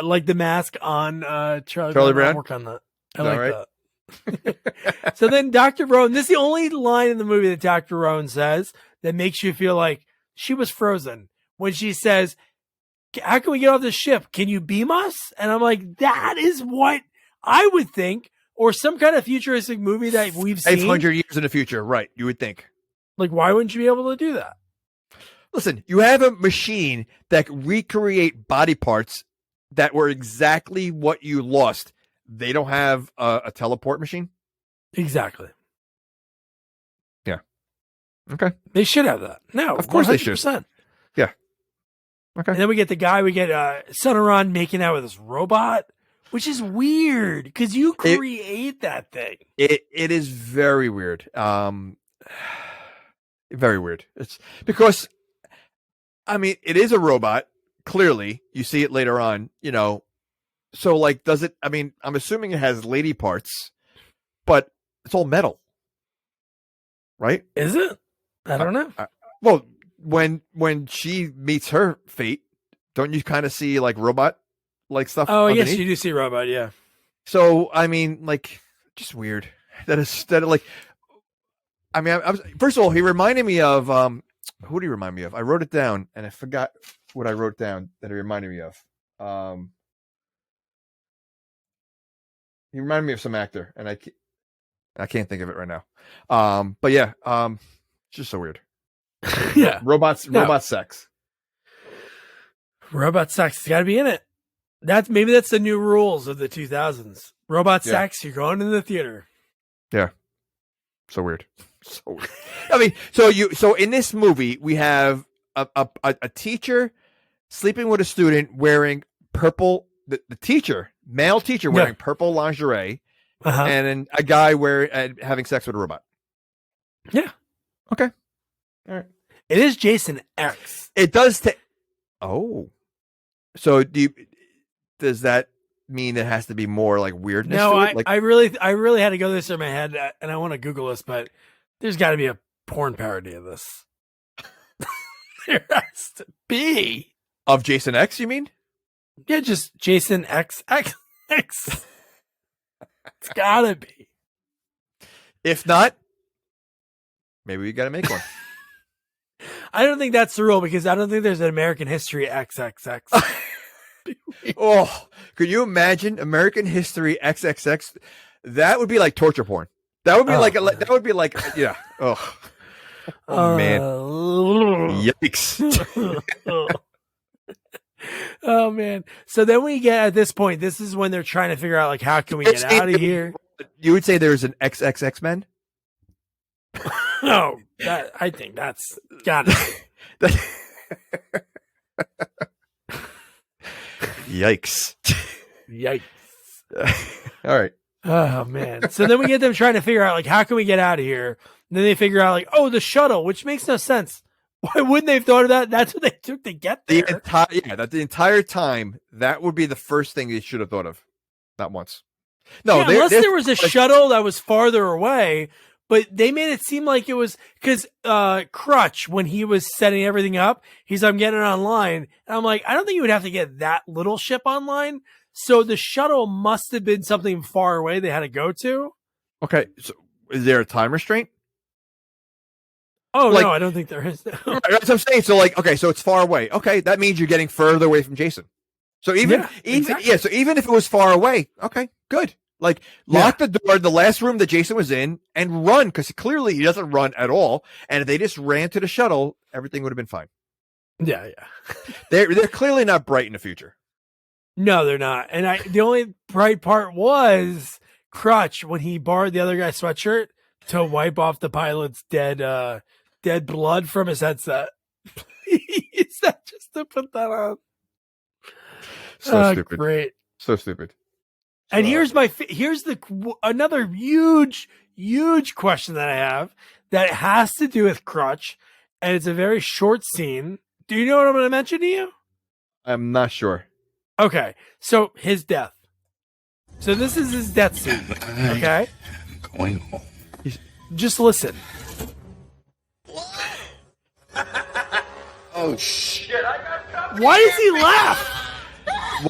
Speaker 4: Like the mask on
Speaker 3: Charlie Brown.
Speaker 4: I'll work on that. I like that. So then Dr. Rowan, this is the only line in the movie that Dr. Rowan says that makes you feel like she was frozen when she says, how can we get off this ship? Can you beam us? And I'm like, that is what I would think, or some kind of futuristic movie that we've seen.
Speaker 3: 800 years in the future, right? You would think.
Speaker 4: Like, why wouldn't you be able to do that?
Speaker 3: Listen, you have a machine that can recreate body parts that were exactly what you lost. They don't have a teleport machine?
Speaker 4: Exactly.
Speaker 3: Yeah. Okay.
Speaker 4: They should have that. No,
Speaker 3: of course 100%. They should. Yeah. Okay.
Speaker 4: And then we get Sonoran making out with this robot, which is weird because you create that thing.
Speaker 3: It is very weird. Very weird. It's because, I mean, it is a robot. Clearly, you see it later on, So, like, does it? I mean, I'm assuming it has lady parts, but it's all metal, right?
Speaker 4: Is it? I don't know.
Speaker 3: Well, when she meets her fate, don't you kind of see like robot like stuff?
Speaker 4: Oh,
Speaker 3: underneath?
Speaker 4: yes, you do see robot. Yeah.
Speaker 3: So, I mean, like, just weird. Like, I mean, first of all, he reminded me of who did he remind me of? I wrote it down and I forgot what I wrote down that he reminded me of. He reminded me of some actor, and I can't think of it right now. But yeah, it's just so weird.
Speaker 4: Yeah,
Speaker 3: robot sex.
Speaker 4: Robot sex has got to be in it. Maybe that's the new rules of the 2000s. Robot sex, you're going to the theater.
Speaker 3: Yeah, so weird. So weird. I mean, so in this movie we have a teacher sleeping with a student wearing purple. The teacher, male teacher, wearing purple lingerie, and then a guy having sex with a robot.
Speaker 4: Yeah.
Speaker 3: Okay. All right.
Speaker 4: It is Jason X.
Speaker 3: It does. So does that mean it has to be more like weirdness?
Speaker 4: No,
Speaker 3: to it?
Speaker 4: I really had to go this in my head, and I want to Google this, but there's got to be a porn parody of this. There has to be.
Speaker 3: Of Jason X, you mean?
Speaker 4: Yeah, just Jason X. It's gotta be.
Speaker 3: If not, maybe we gotta make one.
Speaker 4: I don't think that's the rule because I don't think there's an American History XXX.
Speaker 3: Oh, could you imagine American History XXX? That would be like torture porn. That would be like yeah. Oh man. Yikes.
Speaker 4: Oh man. So then we get at this point, this is when they're trying to figure out like how can we get out of here?
Speaker 3: You would say there's an XXX Men?
Speaker 4: No, I think that's got it.
Speaker 3: Yikes. All right.
Speaker 4: Oh man. So then we get them trying to figure out like how can we get out of here? And then they figure out like, oh, the shuttle, which makes no sense. Why wouldn't they have thought of that? That's what they took to get there.
Speaker 3: The entire time, that would be the first thing they should have thought of. Not once. No,
Speaker 4: yeah, unless there was a shuttle that was farther away, but they made it seem like it was because Crutch, when he was setting everything up, I'm getting it online. And I'm like, I don't think you would have to get that little ship online. So the shuttle must have been something far away they had to go to.
Speaker 3: Okay. So is there a time restraint?
Speaker 4: Oh, no, I don't think there is.
Speaker 3: That's what I'm saying. So, like, okay, so it's far away. Okay, that means you're getting further away from Jason. So even so even if it was far away, okay, good. Like, lock the door, the last room that Jason was in, and run, because clearly he doesn't run at all. And if they just ran to the shuttle, everything would have been fine.
Speaker 4: Yeah.
Speaker 3: They're clearly not bright in the future.
Speaker 4: No, they're not. And the only bright part was Crutch when he borrowed the other guy's sweatshirt to wipe off the pilot's dead blood from his headset. Is that just to put that on?
Speaker 3: So stupid.
Speaker 4: Great.
Speaker 3: So stupid.
Speaker 4: And here's another huge question that I have that has to do with Crutch, and it's a very short scene. Do you know what I'm going to mention to you?
Speaker 3: I'm not sure.
Speaker 4: Okay, so his death. So this is his death scene. Okay,
Speaker 5: Going home.
Speaker 4: just listen.
Speaker 5: Oh, shit.
Speaker 4: Why does he laugh?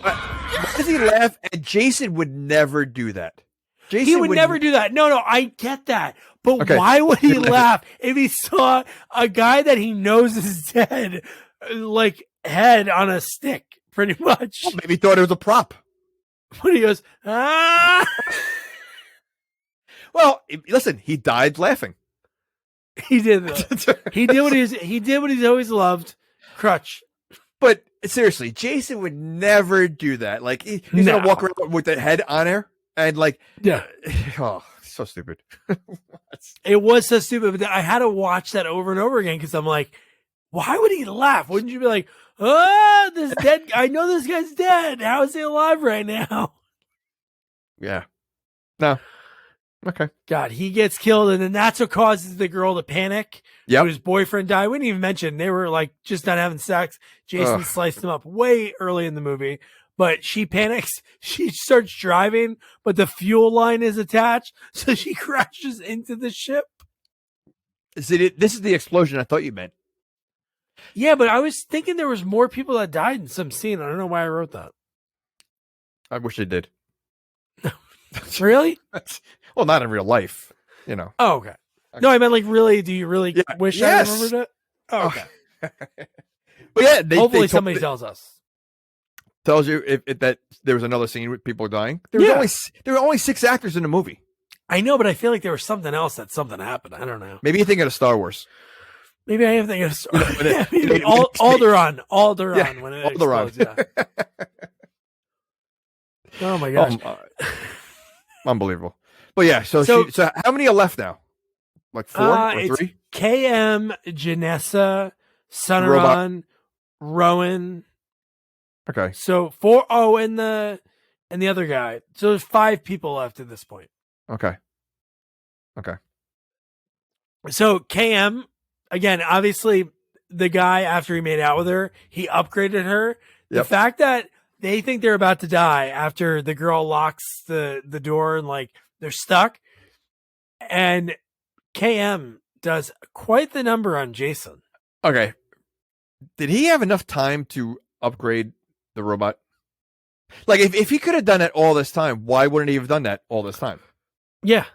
Speaker 3: Why does he laugh? And Jason would never do that. Jason
Speaker 4: He would never do that. No, I get that. But
Speaker 3: Okay.
Speaker 4: why would he laugh if he saw a guy that he knows is dead, like head on a stick, pretty much?
Speaker 3: Well, maybe he thought it was a prop.
Speaker 4: When he goes, ah!
Speaker 3: Well, listen, he died laughing.
Speaker 4: He did that. He did what he's always loved. Crutch.
Speaker 3: But seriously, Jason would never do that. Like he's gonna walk around with the head on her and like,
Speaker 4: Yeah.
Speaker 3: Oh, so stupid.
Speaker 4: It was so stupid, but I had to watch that over and over again because I'm like, why would he laugh? Wouldn't you be like, oh, this dead I know this guy's dead. How is he alive right now?
Speaker 3: Yeah. No. Okay.
Speaker 4: God, he gets killed, and then that's what causes the girl to panic.
Speaker 3: Yep.
Speaker 4: Whose boyfriend died. We didn't even mention they were like just not having sex. Jason sliced them up way early in the movie, but she panics. She starts driving, but the fuel line is attached, so she crashes into the ship.
Speaker 3: This is the explosion I thought you meant.
Speaker 4: Yeah, but I was thinking there was more people that died in some scene. I don't know why I wrote that.
Speaker 3: I wish I did.
Speaker 4: Really?
Speaker 3: Well, not in real life, you know.
Speaker 4: Oh, okay. No, I meant like really. Do you really wish
Speaker 3: yes.
Speaker 4: I remembered it? Oh, okay.
Speaker 3: But yeah,
Speaker 4: Hopefully somebody tells us.
Speaker 3: Tells you if that there was another scene with people dying. There were only 6 actors in the movie.
Speaker 4: I know, but I feel like there was something else that something happened. I don't know.
Speaker 3: Maybe you're thinking of Star Wars.
Speaker 4: Maybe I am thinking of Star Wars.
Speaker 3: Alderaan.
Speaker 4: Alderaan when it explodes. Yeah. Oh my gosh.
Speaker 3: Unbelievable. But yeah, so how many are left now? Like 4 or 3?
Speaker 4: KM, Janessa, Sonoran, Rowan.
Speaker 3: Okay.
Speaker 4: So 4. Oh, and the other guy. So there's 5 people left at this point.
Speaker 3: Okay.
Speaker 4: So KM, again, obviously the guy after he made out with her, he upgraded her. The
Speaker 3: Yep.
Speaker 4: fact that they think they're about to die after the girl locks the door and like they're stuck. And KM does quite the number on Jason.
Speaker 3: Okay. Did he have enough time to upgrade the robot? Like if he could have done it all this time, why wouldn't he have done that all this time?
Speaker 4: Yeah,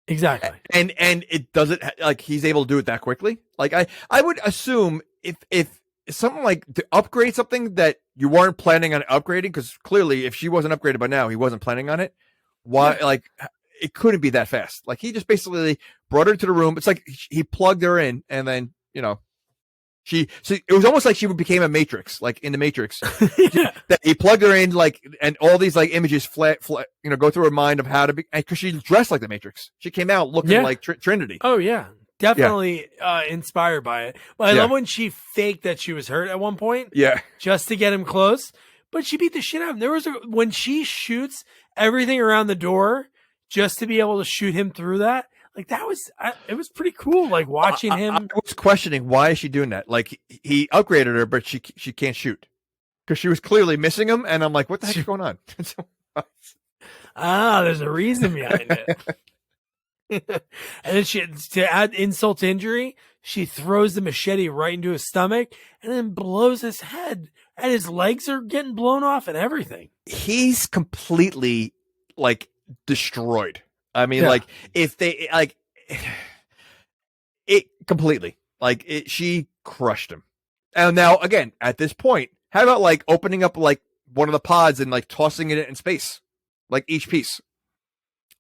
Speaker 4: exactly.
Speaker 3: And it doesn't like he's able to do it that quickly. Like I would assume if something like to upgrade something that you weren't planning on upgrading, because clearly if she wasn't upgraded by now, he wasn't planning on it. Why? Yeah. Like it couldn't be that fast. Like he just basically brought her to the room. It's like he plugged her in, and then so it was almost like she became a Matrix, like in the Matrix. That he plugged her in, like, and all these like images flat, go through her mind of how to be, because she's dressed like the Matrix. She came out looking like Trinity.
Speaker 4: Oh yeah. Definitely inspired by it. But I love when she faked that she was hurt at one point.
Speaker 3: Yeah. Just
Speaker 4: to get him close. But she beat the shit out of him. There was when she shoots everything around the door just to be able to shoot him through that. Like it was pretty cool. Like watching him.
Speaker 3: I was questioning, why is she doing that? Like he upgraded her, but she can't shoot because she was clearly missing him. And I'm like, what the heck is going on?
Speaker 4: There's a reason behind it. And then to add insult to injury, she throws the machete right into his stomach and then blows his head, and his legs are getting blown off and everything.
Speaker 3: He's completely like destroyed. I mean, like if they like it completely, like she crushed him. And now again, at this point, how about like opening up like one of the pods and like tossing it in space, like each piece?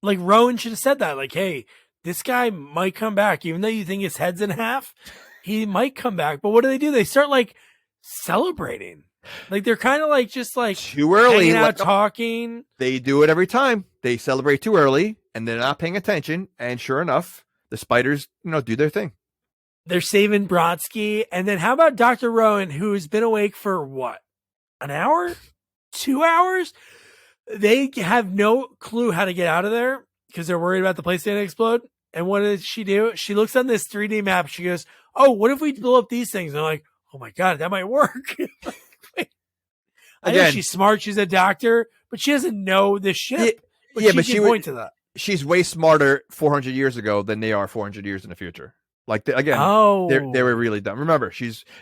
Speaker 4: Like Rowan should have said that. Like, hey, this guy might come back, even though you think his head's in half. He might come back. But what do? They start like celebrating. Like they're kind of like just like
Speaker 3: too early,
Speaker 4: hanging out, talking.
Speaker 3: They do it every time. They celebrate too early, and they're not paying attention. And sure enough, the spiders, do their thing.
Speaker 4: They're saving Brodsky. And then how about Dr. Rowan, who's been awake for what? An hour? 2 hours? They have no clue how to get out of there because they're worried about the place going to explode. And what does she do? She looks on this 3D map. She goes, oh, what if we blow up these things? And I'm like, oh my God, that might work. I know she's smart. She's a doctor, but she doesn't know this shit. But she point to that.
Speaker 3: She's way smarter 400 years ago than they are 400 years in the future. Like, they were really dumb. Remember,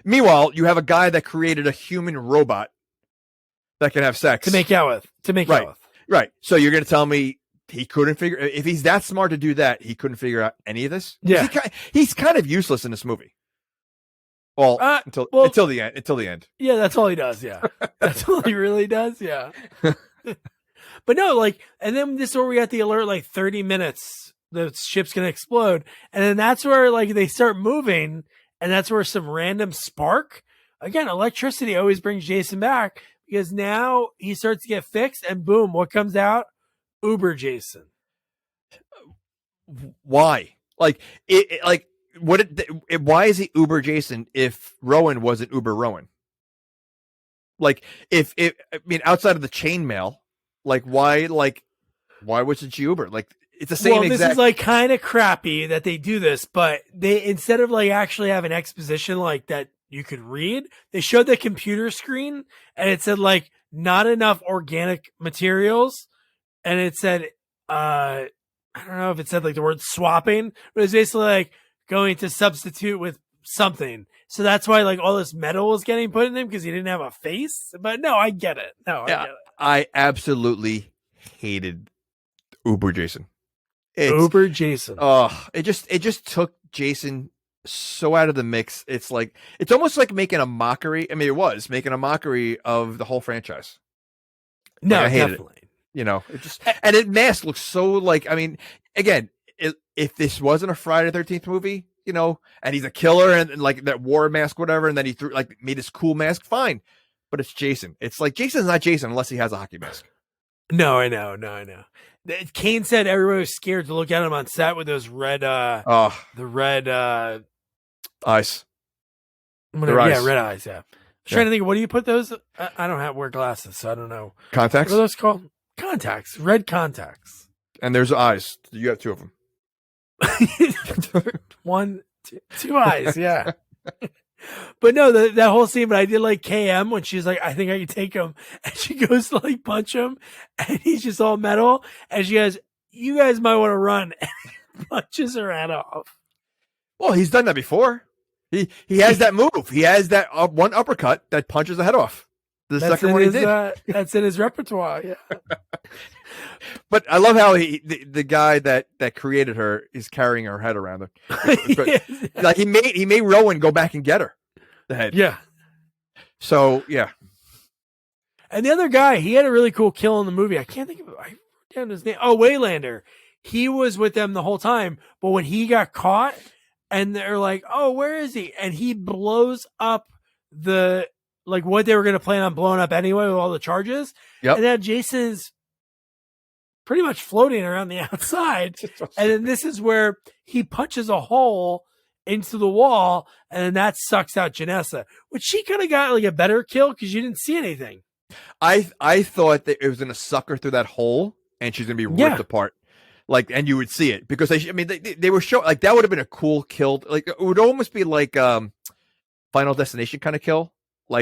Speaker 3: meanwhile, you have a guy that created a human robot that can have sex.
Speaker 4: To make out with.
Speaker 3: Right. So you're going to tell me he couldn't if he's that smart to do that, he couldn't figure out any of this?
Speaker 4: Yeah.
Speaker 3: He's kind of useless in this movie. Well, until the end.
Speaker 4: Yeah, that's all he does. Yeah. That's all he really does. Yeah. But no, and then this is where we got the alert, 30 minutes, the ship's going to explode. And then that's where, they start moving. And that's where some random spark. Again, electricity always brings Jason back because now he starts to get fixed. And boom, what comes out? Uber Jason.
Speaker 3: Why? Why is he Uber Jason if Rowan wasn't Uber Rowan? Outside of the chainmail, why wasn't she Uber? It's the same exact.
Speaker 4: This is kind of crappy that they do this, but they, instead of actually have an exposition that you could read, they showed the computer screen and it said not enough organic materials. And it said, I don't know if it said the word swapping, but it's basically going to substitute with something. So that's why all this metal was getting put in him because he didn't have a face. But no, I get it. I get it.
Speaker 3: I absolutely hated Uber Jason.
Speaker 4: Uber Jason.
Speaker 3: Oh, it just took Jason so out of the mix. It's almost like making a mockery. I mean, it was making a mockery of the whole franchise.
Speaker 4: No,
Speaker 3: I hated
Speaker 4: definitely.
Speaker 3: It mask looks so again, if this wasn't a Friday the 13th movie, and he's a killer and that war mask, whatever, and then he threw made his cool mask, fine. But it's Jason. It's Jason's not Jason unless he has a hockey mask.
Speaker 4: No, I know. Kane said everybody was scared to look at him on set with those red, the red
Speaker 3: eyes.
Speaker 4: Red eyes. Yeah. Trying to think, what do you put those? I don't wear glasses, so I don't know.
Speaker 3: Contacts?
Speaker 4: What are those called? Contacts. Red contacts.
Speaker 3: And there's eyes. You have two of them.
Speaker 4: One, two eyes. Yeah. But no, that whole scene, but I did KM when she's I think I can take him. And she goes to punch him and he's just all metal. And she goes, you guys might want to run. And punches her head off.
Speaker 3: Well, he's done that before. He has that move. He has that one uppercut that punches the head off. The second one he did.
Speaker 4: That's in his repertoire. Yeah.
Speaker 3: But I love how the guy that created her is carrying her head around him. He made Rowan go back and get her the head.
Speaker 4: Yeah.
Speaker 3: So yeah.
Speaker 4: And the other guy, he had a really cool kill in the movie. I can't think of it. I wrote down his name. Oh, Waylander. He was with them the whole time, but when he got caught, and they're oh, where is he? And he blows up the what they were going to plan on blowing up anyway with all the charges.
Speaker 3: Yep.
Speaker 4: And then Jason's pretty much floating around the outside. And then this is where he punches a hole into the wall, and then that sucks out Janessa, which she could have got a better kill because you didn't see anything.
Speaker 3: I thought that it was going to suck her through that hole, and she's going to be ripped apart. And you would see it because they were showing that would have been a cool kill. It would almost be Final Destination kind of kill.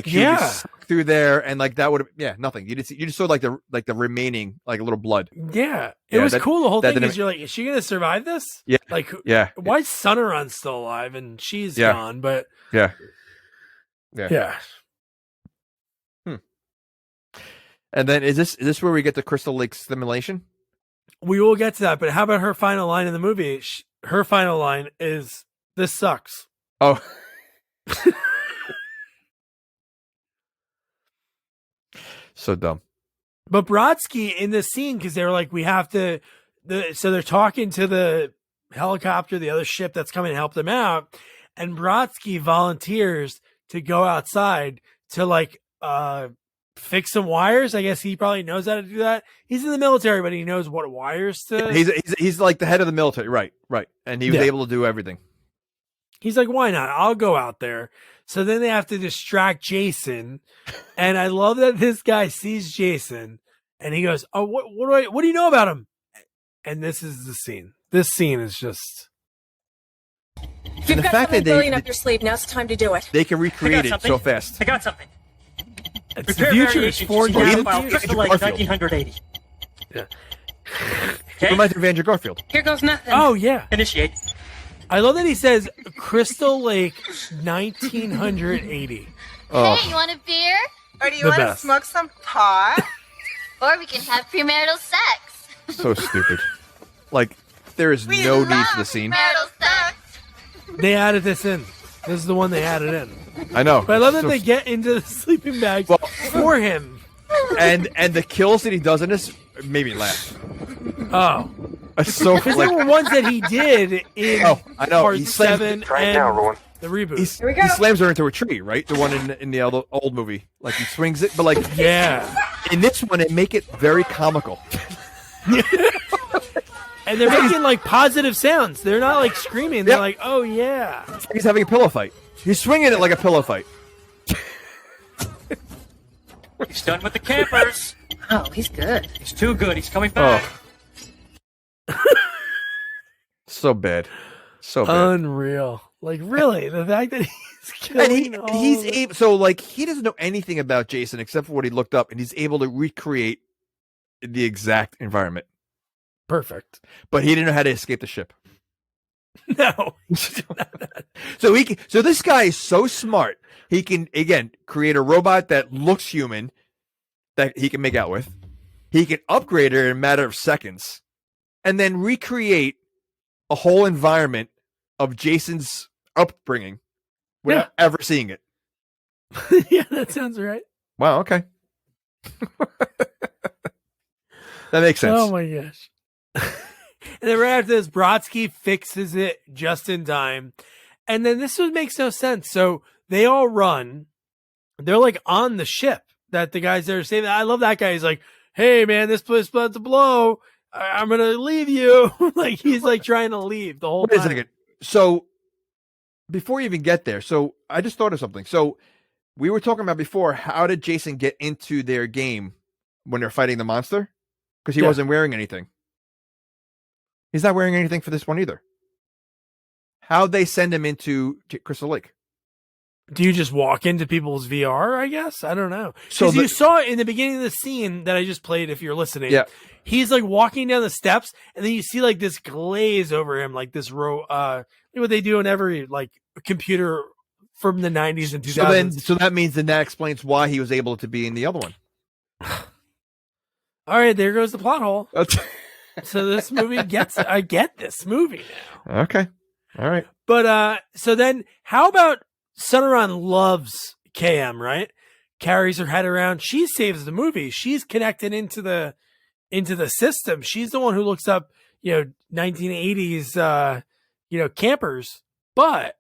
Speaker 3: She would be sucked through there, and that would have nothing. You just saw the remaining a little blood.
Speaker 4: Yeah, it was cool. The whole thing is you're is she gonna survive this?
Speaker 3: Yeah,
Speaker 4: Why is Sunneron's still alive and she's gone? But
Speaker 3: yeah. And then is this where we get the Crystal Lake simulation?
Speaker 4: We will get to that, but how about her final line in the movie? Her final line is, "This sucks."
Speaker 3: Oh. So dumb.
Speaker 4: But Brodsky in this scene, because they were we have to, so they're talking to the helicopter, the other ship that's coming to help them out, and Brodsky volunteers to go outside to fix some wires. I guess he probably knows how to do that. He's in the military, but he knows what wires to.
Speaker 3: He's like the head of the military, right? And he was able to do everything.
Speaker 4: He's like, why not? I'll go out there. So then they have to distract Jason, and I love that this guy sees Jason, and he goes, "Oh, what do you know about him?" And this is the scene. This scene is just.
Speaker 6: If you've got something brilliant up your sleeve, now's the time to do it.
Speaker 3: They can recreate it so fast.
Speaker 7: I got something.
Speaker 4: It's the future. It's 4D.
Speaker 7: Crystal Lake, 1980.
Speaker 3: Yeah. Reminds me of Andrew Garfield.
Speaker 6: Here goes nothing.
Speaker 4: Oh yeah.
Speaker 7: Initiate.
Speaker 4: I love that he says Crystal Lake 1980.
Speaker 3: Oh.
Speaker 8: Hey, you want a beer?
Speaker 9: Or do you want to smoke some pot?
Speaker 8: Or we can have premarital sex.
Speaker 3: So stupid. Like, there is no need for the scene.
Speaker 8: Premarital sex.
Speaker 4: They added this in. This is the one they added in.
Speaker 3: I know.
Speaker 4: But I love that they get into the sleeping bags for him.
Speaker 3: And the kills that he does in this made me laugh.
Speaker 4: Oh.
Speaker 3: So
Speaker 4: because there were ones that he did in
Speaker 3: I know.
Speaker 4: part
Speaker 3: He slams,
Speaker 4: 7
Speaker 3: try it
Speaker 4: and
Speaker 3: now, everyone.
Speaker 4: the reboot.
Speaker 3: He slams her into a tree, right? The one in the old movie. Like, he swings it, but like...
Speaker 4: Yeah.
Speaker 3: In this one, it make it very comical.
Speaker 4: And they're making, like, positive sounds. They're not, like, screaming. They're like, oh, yeah.
Speaker 3: He's having a pillow fight. He's swinging it like a pillow fight.
Speaker 7: He's done with the campers.
Speaker 6: Oh, he's good.
Speaker 7: He's too good. He's coming back.
Speaker 3: So bad. So bad.
Speaker 4: Unreal. Like, really? The fact that he's killing
Speaker 3: he's able, so, like, he doesn't know anything about Jason except for what he looked up, and he's able to recreate the exact environment.
Speaker 4: Perfect.
Speaker 3: But he didn't know how to escape the ship.
Speaker 4: No.
Speaker 3: So this guy is so smart. He can, again, create a robot that looks human that he can make out with. He can upgrade her in a matter of seconds and then recreate a whole environment of Jason's upbringing without ever seeing it.
Speaker 4: Yeah, that sounds right.
Speaker 3: Wow, okay. That makes sense.
Speaker 4: Oh, my gosh. And then right after this, Brodsky fixes it just in time. And then this one makes no sense. So they all run. They're like on the ship that the guys there are saving. I love that guy. He's like, hey, man, this place is about to blow. I'm going to leave you. Like, he's like trying to leave the whole time.
Speaker 3: Wait a second. So before you even get there, so I just thought of something. So we were talking about before, how did Jason get into their game when they're fighting the monster? Because he wasn't wearing anything. He's not wearing anything for this one either. How'd they send him into Crystal Lake?
Speaker 4: Do you just walk into people's VR, I guess? I don't know.
Speaker 3: So
Speaker 4: Because you saw in the beginning of the scene that I just played, if you're listening, he's like walking down the steps, and then you see like this glaze over him, like this row, what they do in every like computer from the 90s and 2000s.
Speaker 3: So that means that explains why he was able to be in the other one.
Speaker 4: All right, there goes the plot hole. So this movie I get this movie now.
Speaker 3: Okay. All right.
Speaker 4: But so then how about Sunderon loves KM, right? Carries her head around. She saves the movie. She's connected into the system. She's the one who looks up, 1980s campers. But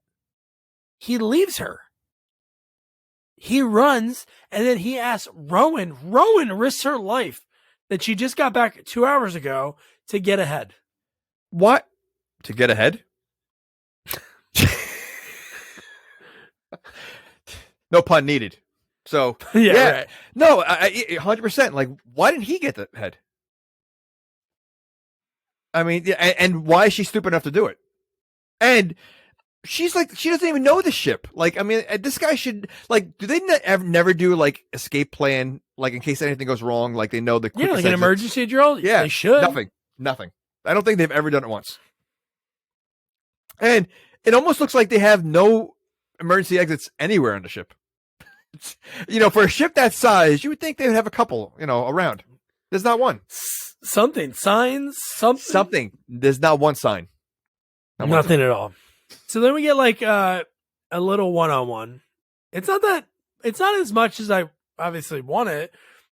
Speaker 4: he leaves her. He runs, and then he asks Rowan. Rowan risks her life that she just got back 2 hours ago to get ahead.
Speaker 3: What? To get ahead? No pun needed. So,
Speaker 4: Right.
Speaker 3: No, 100%. Like, why didn't he get the head? I mean, and why is she stupid enough to do it? And she's like, she doesn't even know the ship. Like, I mean, this guy should, like, do they never do, like, escape plan, like, in case anything goes wrong, like, they know the quickest
Speaker 4: like an
Speaker 3: exit?
Speaker 4: emergency drill?
Speaker 3: Yeah.
Speaker 4: They should.
Speaker 3: Nothing. I don't think they've ever done it once. And it almost looks like they have no emergency exits anywhere on the ship. For a ship that size, you would think they would have a couple, around. There's not one.
Speaker 4: Something. Signs?
Speaker 3: Something. There's not one sign.
Speaker 4: Nothing at all. So then we get like a little one-on-one. It's not as much as I obviously want it,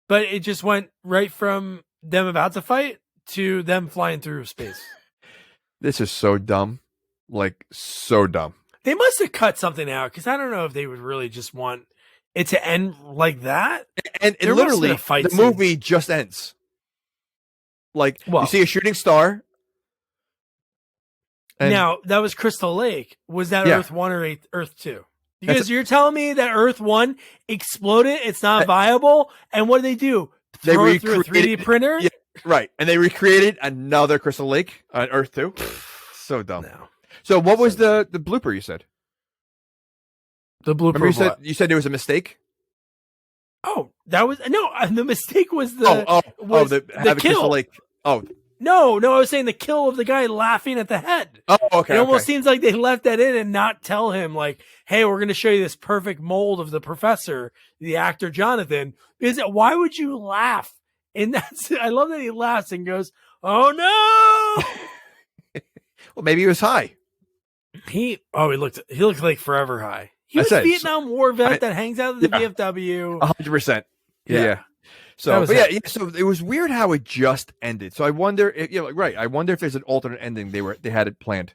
Speaker 4: but it just went right from them about to fight to them flying through space.
Speaker 3: This is so dumb. Like, so dumb.
Speaker 4: They must have cut something out, because I don't know if they would really just want it to end like that.
Speaker 3: And
Speaker 4: There must have
Speaker 3: literally,
Speaker 4: been a fight
Speaker 3: the
Speaker 4: scene.
Speaker 3: movie just ends. Like,
Speaker 4: Well-
Speaker 3: you see a shooting star. And
Speaker 4: Now, that was Crystal Lake. Was that
Speaker 3: Yeah.
Speaker 4: Earth 1 or Earth 2? Because you're telling me that Earth 1 exploded, it's not viable, and what do?
Speaker 3: They
Speaker 4: Throw it through a 3D
Speaker 3: recreated-
Speaker 4: printer?
Speaker 3: Yeah, right. And they recreated another Crystal Lake on Earth 2. So dumb.
Speaker 4: No.
Speaker 3: So what was the blooper you said?
Speaker 4: The blooper
Speaker 3: Remember
Speaker 4: of what?
Speaker 3: you said there was a mistake?
Speaker 4: Oh, that was no. The mistake was
Speaker 3: the having
Speaker 4: kill.
Speaker 3: Crystal Lake. Oh,
Speaker 4: No, I was saying the kill of the guy laughing at the head.
Speaker 3: oh, okay.
Speaker 4: It almost
Speaker 3: okay.
Speaker 4: seems like they left that in and not tell him, like, hey, we're going to show you this perfect mold of the professor, the actor Jonathan. Because why would you laugh? And I love that he laughs and goes, oh no.
Speaker 3: Well, maybe he was high.
Speaker 4: He looked like forever high. He
Speaker 3: I
Speaker 4: was
Speaker 3: said,
Speaker 4: a Vietnam War vet that hangs out at the
Speaker 3: yeah.
Speaker 4: VFW.
Speaker 3: 100%.
Speaker 4: Yeah.
Speaker 3: Yeah.
Speaker 4: That
Speaker 3: So,
Speaker 4: was
Speaker 3: but yeah,
Speaker 4: it.
Speaker 3: yeah, so it was weird how it just ended. So I wonder if, right. I wonder if there's an alternate ending they had it planned.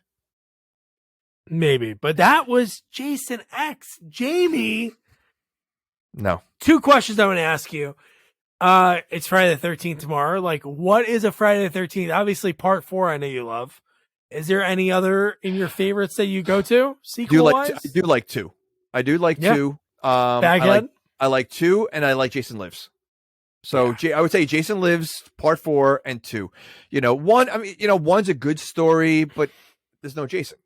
Speaker 4: Maybe. But that was Jason X. Jamie.
Speaker 3: No.
Speaker 4: 2 questions I want to ask you. It's Friday the 13th tomorrow. Like, what is a Friday the 13th? Obviously, part 4 I know you love. Is there any other in your favorites that you go to? Sequel-wise?
Speaker 3: I do like 2. I do like
Speaker 4: Yeah.
Speaker 3: 2.
Speaker 4: Baghead?
Speaker 3: I like 2, and I like Jason Lives. So I would say Jason Lives part 4 and 2. 1. I mean, 1's a good story, but there's no Jason.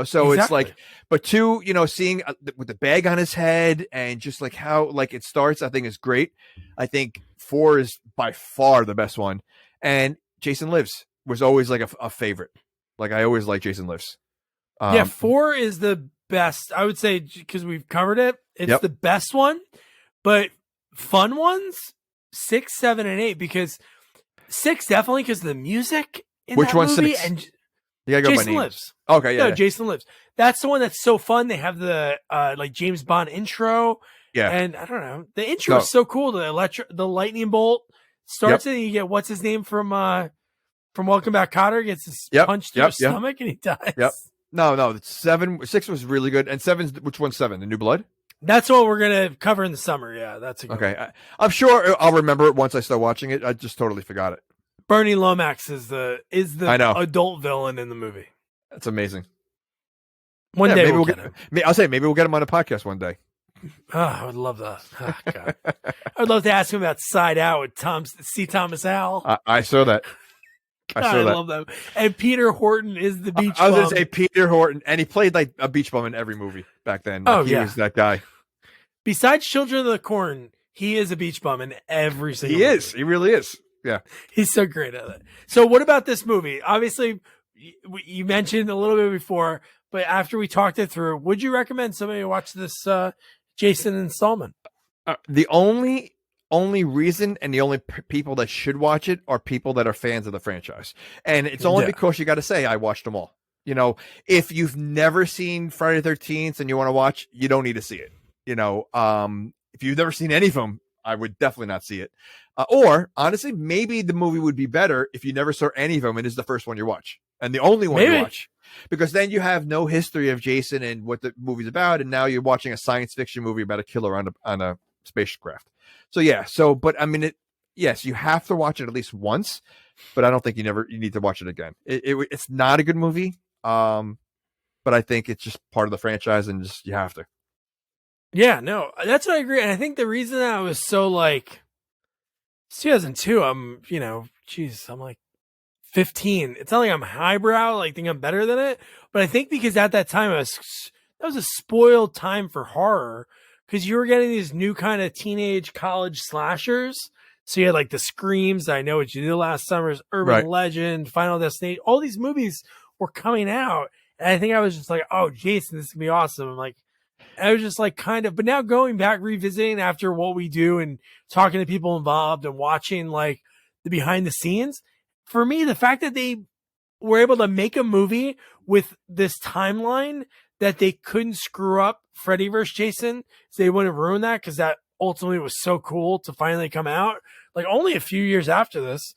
Speaker 3: So it's like, but 2. Seeing with the bag on his head and just like how like it starts, I think is great. I think 4 is by far the best one, and Jason Lives was always like a favorite. Like I always like Jason Lives.
Speaker 4: 4 is the best. I would say because we've covered it. It's the best one, but fun ones. 6, 7, and 8 because 6 definitely because of the music in
Speaker 3: Which
Speaker 4: that
Speaker 3: one's
Speaker 4: movie
Speaker 3: 6?
Speaker 4: and
Speaker 3: You gotta go
Speaker 4: Jason
Speaker 3: by names.
Speaker 4: Lives.
Speaker 3: Okay, yeah.
Speaker 4: No,
Speaker 3: yeah.
Speaker 4: Jason Lives. That's the one that's so fun. They have the like James Bond intro.
Speaker 3: Yeah.
Speaker 4: And I don't know. The intro is so cool. The lightning bolt starts and you get what's his name from Welcome Back Kotter gets his punch through his stomach and he dies.
Speaker 3: Yep. No, 6 was really good. And 7's which one's 7? The New Blood?
Speaker 4: That's what we're gonna cover in the summer. Yeah, that's a good one.
Speaker 3: I'm sure I'll remember it once I start watching it. I just totally forgot it.
Speaker 4: Bernie Lomax is the
Speaker 3: I know.
Speaker 4: adult villain in the movie.
Speaker 3: That's amazing.
Speaker 4: One day
Speaker 3: maybe
Speaker 4: we'll
Speaker 3: get
Speaker 4: him.
Speaker 3: I'll say maybe we'll get him on a podcast one day.
Speaker 4: Oh, I would love that. Oh, God. I would love to ask him about Side Out with C. Thomas Howell.
Speaker 3: I saw that.
Speaker 4: I love that. And Peter Horton is the beach bum.
Speaker 3: I was going to say Peter Horton, and he played like a beach bum in every movie back then. Like, he was that guy.
Speaker 4: Besides Children of the Corn, he is a beach bum in every single movie.
Speaker 3: He really is. Yeah.
Speaker 4: He's so great at it. So what about this movie? Obviously, you mentioned a little bit before, but after we talked it through, would you recommend somebody watch this Jason installment?
Speaker 3: The only reason and the only people that should watch it are people that are fans of the franchise. And it's only because you got to say, I watched them all. If you've never seen Friday the 13th and you want to watch, you don't need to see it. If you've never seen any of them, I would definitely not see it. Or honestly, maybe the movie would be better if you never saw any of them and it's the first one you watch and the only one you watch, because then you have no history of Jason and what the movie's about. And now you're watching a science fiction movie about a killer on a spacecraft. So, but I mean, yes, you have to watch it at least once, but I don't think you need to watch it again. It's not a good movie. But I think it's just part of the franchise and just, you have to.
Speaker 4: Yeah, no, that's what I agree. And I think the reason that I was so like, it's 2002, I'm like 15. It's not like I'm highbrow, like think I'm better than it. But I think because at that time, that was a spoiled time for horror because you were getting these new kind of teenage college slashers. So you had like the Screams, I Know What You Did Last Summer's Urban Legend, Final Destination. All these movies were coming out. And I think I was just like, oh, Jason, this is going to be awesome. I'm like, I was just like but now going back, revisiting after what we do and talking to people involved and watching like the behind the scenes, for me, the fact that they were able to make a movie with this timeline that they couldn't screw up Freddy vs. Jason, so they wouldn't ruin that because that ultimately was so cool to finally come out like only a few years after this.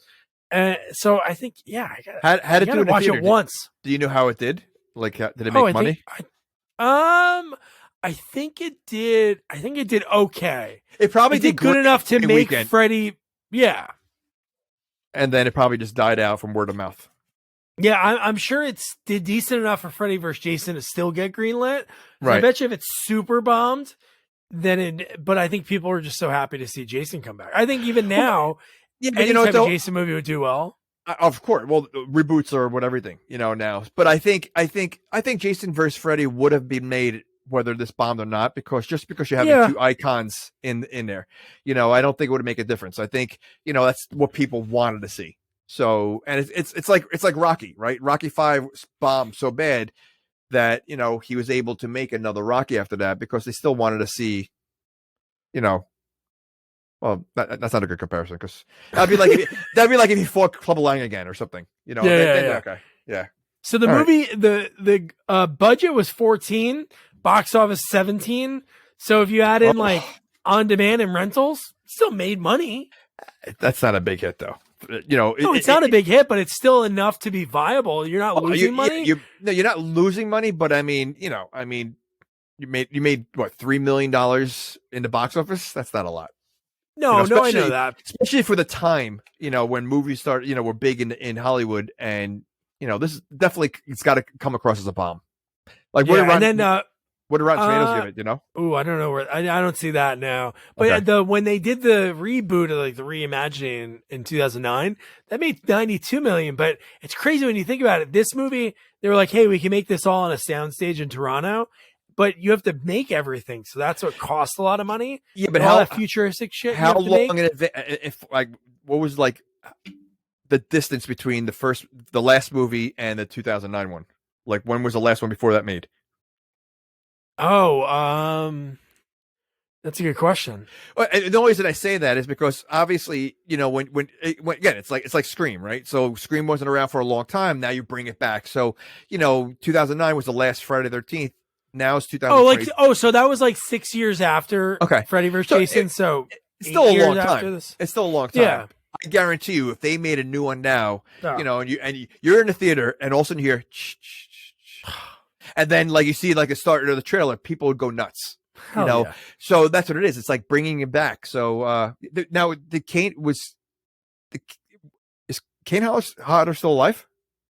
Speaker 4: And so I think, I gotta watch it once.
Speaker 3: Do you know how it did? Like, did it make money?
Speaker 4: I think it did okay.
Speaker 3: It probably
Speaker 4: did good
Speaker 3: great
Speaker 4: enough to
Speaker 3: opening
Speaker 4: make
Speaker 3: weekend.
Speaker 4: Freddy. Yeah.
Speaker 3: And then it probably just died out from word of mouth.
Speaker 4: Yeah, I'm sure it's did decent enough for Freddy vs. Jason to still get greenlit.
Speaker 3: Right.
Speaker 4: I bet you if it's super bombed, but I think people are just so happy to see Jason come back. I think even now, any type of Jason movie would do well.
Speaker 3: Of course. Well, reboots are what everything, now. But I think Jason vs. Freddy would have been made whether this bombed or not, because you have the two icons in there, I don't think it would make a difference. I think, that's what people wanted to see. So, and it's like Rocky, right? Rocky 5 bombed so bad that, he was able to make another Rocky after that because they still wanted to see, well, that's not a good comparison because that'd be like if he fought Clubber Lang again or something, Okay. Yeah.
Speaker 4: So the movie, the budget was 14, box office 17. So if you add in like on demand and rentals, still made money.
Speaker 3: That's not a big hit though.
Speaker 4: No, it's not a big hit, but it's still enough to be viable. You're not losing money.
Speaker 3: You're not losing money, but I mean, you made what, $3 million in the box office? That's not a lot.
Speaker 4: No, I know that.
Speaker 3: Especially for the time, when movies start, were big in Hollywood, and this is definitely, it's got to come across as a bomb. Like what did Rotten Tomatoes give it?
Speaker 4: Oh, I don't know where I don't see that now. But when they did the reboot of like the reimagining in 2009, that made 92 million. But it's crazy when you think about it. This movie, they were like, "Hey, we can make this all on a soundstage in Toronto." But you have to make everything, so that's what costs a lot of money.
Speaker 3: Yeah, but
Speaker 4: all that futuristic shit.
Speaker 3: How long in advance? If like, what was like the distance between the last movie and the 2009 one? Like, when was the last one before that made?
Speaker 4: Oh, that's a good question.
Speaker 3: Well, the only reason I say that is because obviously, when again, it's like Scream, right? So Scream wasn't around for a long time. Now you bring it back. So 2009 was the last Friday the 13th. Now it's 2020.
Speaker 4: So that was like 6 years after Freddy vs. Jason. So
Speaker 3: it's still a long time. It's still a long time.
Speaker 4: Yeah.
Speaker 3: I guarantee you, if they made a new one now, and you're in the theater, and all of a sudden you hear, and then like you see like a start of the trailer, people would go nuts.
Speaker 4: Yeah.
Speaker 3: So that's what it is. It's like bringing it back. So now is Kane Hodder still alive?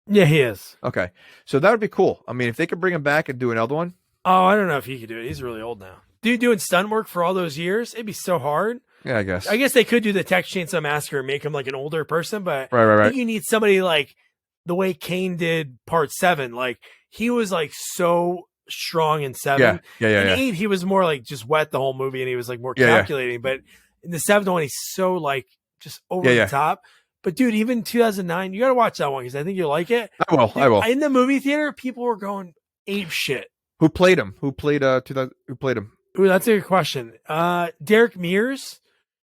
Speaker 4: Yeah, he is.
Speaker 3: Okay, so that would be cool. I mean, if they could bring him back and do another one.
Speaker 4: Oh, I don't know if he could do it. He's really old now. Dude, doing stunt work for all those years, it'd be so hard.
Speaker 3: Yeah, I guess.
Speaker 4: I guess they could do the Texas Chainsaw Massacre and make him like an older person, but
Speaker 3: right.
Speaker 4: I think you need somebody like the way Kane did Part 7. Like he was like so strong in 7.
Speaker 3: Yeah.
Speaker 4: In 8, he was more like just wet the whole movie, and he was like more calculating. But in the 7th one, he's so like just over the top. But dude, even 2009, you got to watch that one because I think you'll like it.
Speaker 3: I will.
Speaker 4: In the movie theater, people were going ape shit.
Speaker 3: Who played him? Who played him?
Speaker 4: Ooh, that's a good question. Derek Mears.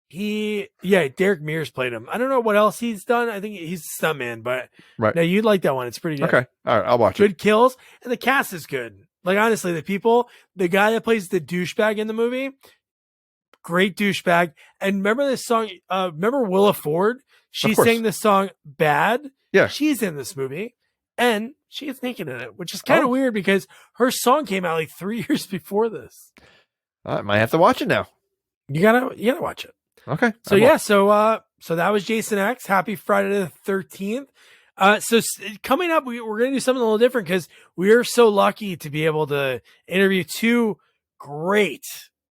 Speaker 4: Derek Mears played him. I don't know what else he's done. I think he's a stuntman, but no, you'd like that one. It's pretty good.
Speaker 3: Okay. All right. I'll watch it.
Speaker 4: Good kills. And the cast is good. Like, honestly, the guy that plays the douchebag in the movie, great douchebag. And remember this song? Remember Willa Ford? She sang this song Bad.
Speaker 3: Yeah.
Speaker 4: She's in this movie. And she is naked in it, which is kind of weird because her song came out like 3 years before this.
Speaker 3: I might have to watch it now.
Speaker 4: You gotta watch it.
Speaker 3: Okay.
Speaker 4: So that was Jason X. Happy Friday the 13th. So coming up, we're going to do something a little different because we are so lucky to be able to interview two great,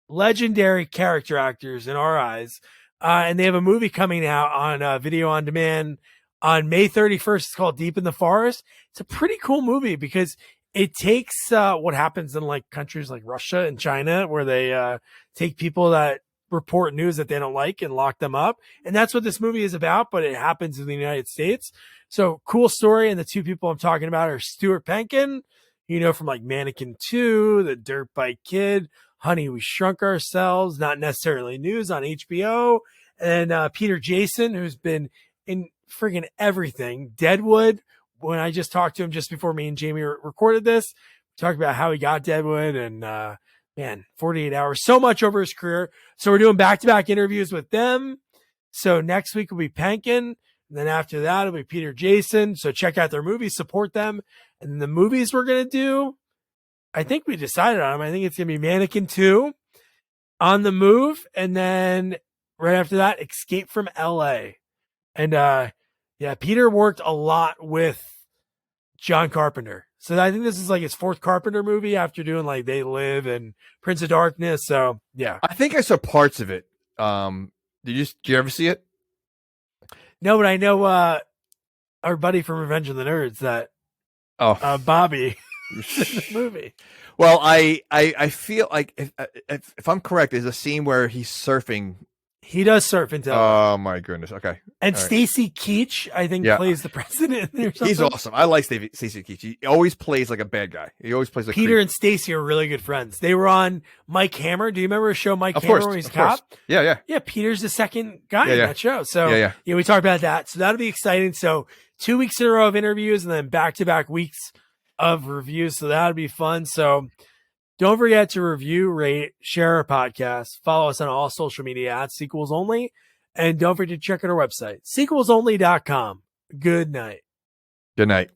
Speaker 4: legendary character actors in our eyes. And they have a movie coming out on video on demand on May 31st. It's called Deep in the Forest. It's a pretty cool movie because it takes what happens in like countries like Russia and China, where they take people that report news that they don't like and lock them up. And that's what this movie is about, but it happens in the United States. So cool story. And the two people I'm talking about are Stuart Pankin, from like Mannequin 2, The Dirt Bike Kid, Honey, We Shrunk Ourselves, not necessarily news on HBO. And Peter Jason, who's been in friggin' everything. Deadwood, when I just talked to him just before me and Jamie recorded this, we talked about how he got Deadwood and 48 hours, so much over his career. So we're doing back-to-back interviews with them. So next week will be Pankin. And then after that, it'll be Peter Jason. So check out their movies, support them. And the movies we're going to do, I think we decided on them. I think it's going to be Mannequin 2, On the Move, and then right after that, Escape from LA. And yeah, Peter worked a lot with John Carpenter. So I think this is like his fourth Carpenter movie after doing like They Live and Prince of Darkness. So yeah.
Speaker 3: I think I saw parts of it. Did you ever see it?
Speaker 4: No, but I know our buddy from Revenge of the Nerds that Bobby in the movie.
Speaker 3: Well, I feel like if I'm correct, there's a scene where he's surfing.
Speaker 4: He does surf into.
Speaker 3: Oh my goodness! Okay,
Speaker 4: and
Speaker 3: right.
Speaker 4: Stacy Keach, I think, plays the president. Or something.
Speaker 3: He's awesome. I like Stacy Keach. He always plays like a bad guy. He always plays like
Speaker 4: Peter
Speaker 3: creep.
Speaker 4: and Stacy are really good friends. They were on Mike Hammer. Do you remember a show Mike Hammer where he's a cop?
Speaker 3: Yeah.
Speaker 4: Peter's the second guy in that show. So
Speaker 3: yeah,
Speaker 4: we talked about that. So that'll be exciting. So 2 weeks in a row of interviews and then back-to-back weeks of reviews. So that'll be fun. So don't forget to review, rate, share our podcast. Follow us on all social media at Sequels Only. And don't forget to check out our website, sequelsonly.com. Good night.
Speaker 3: Good night.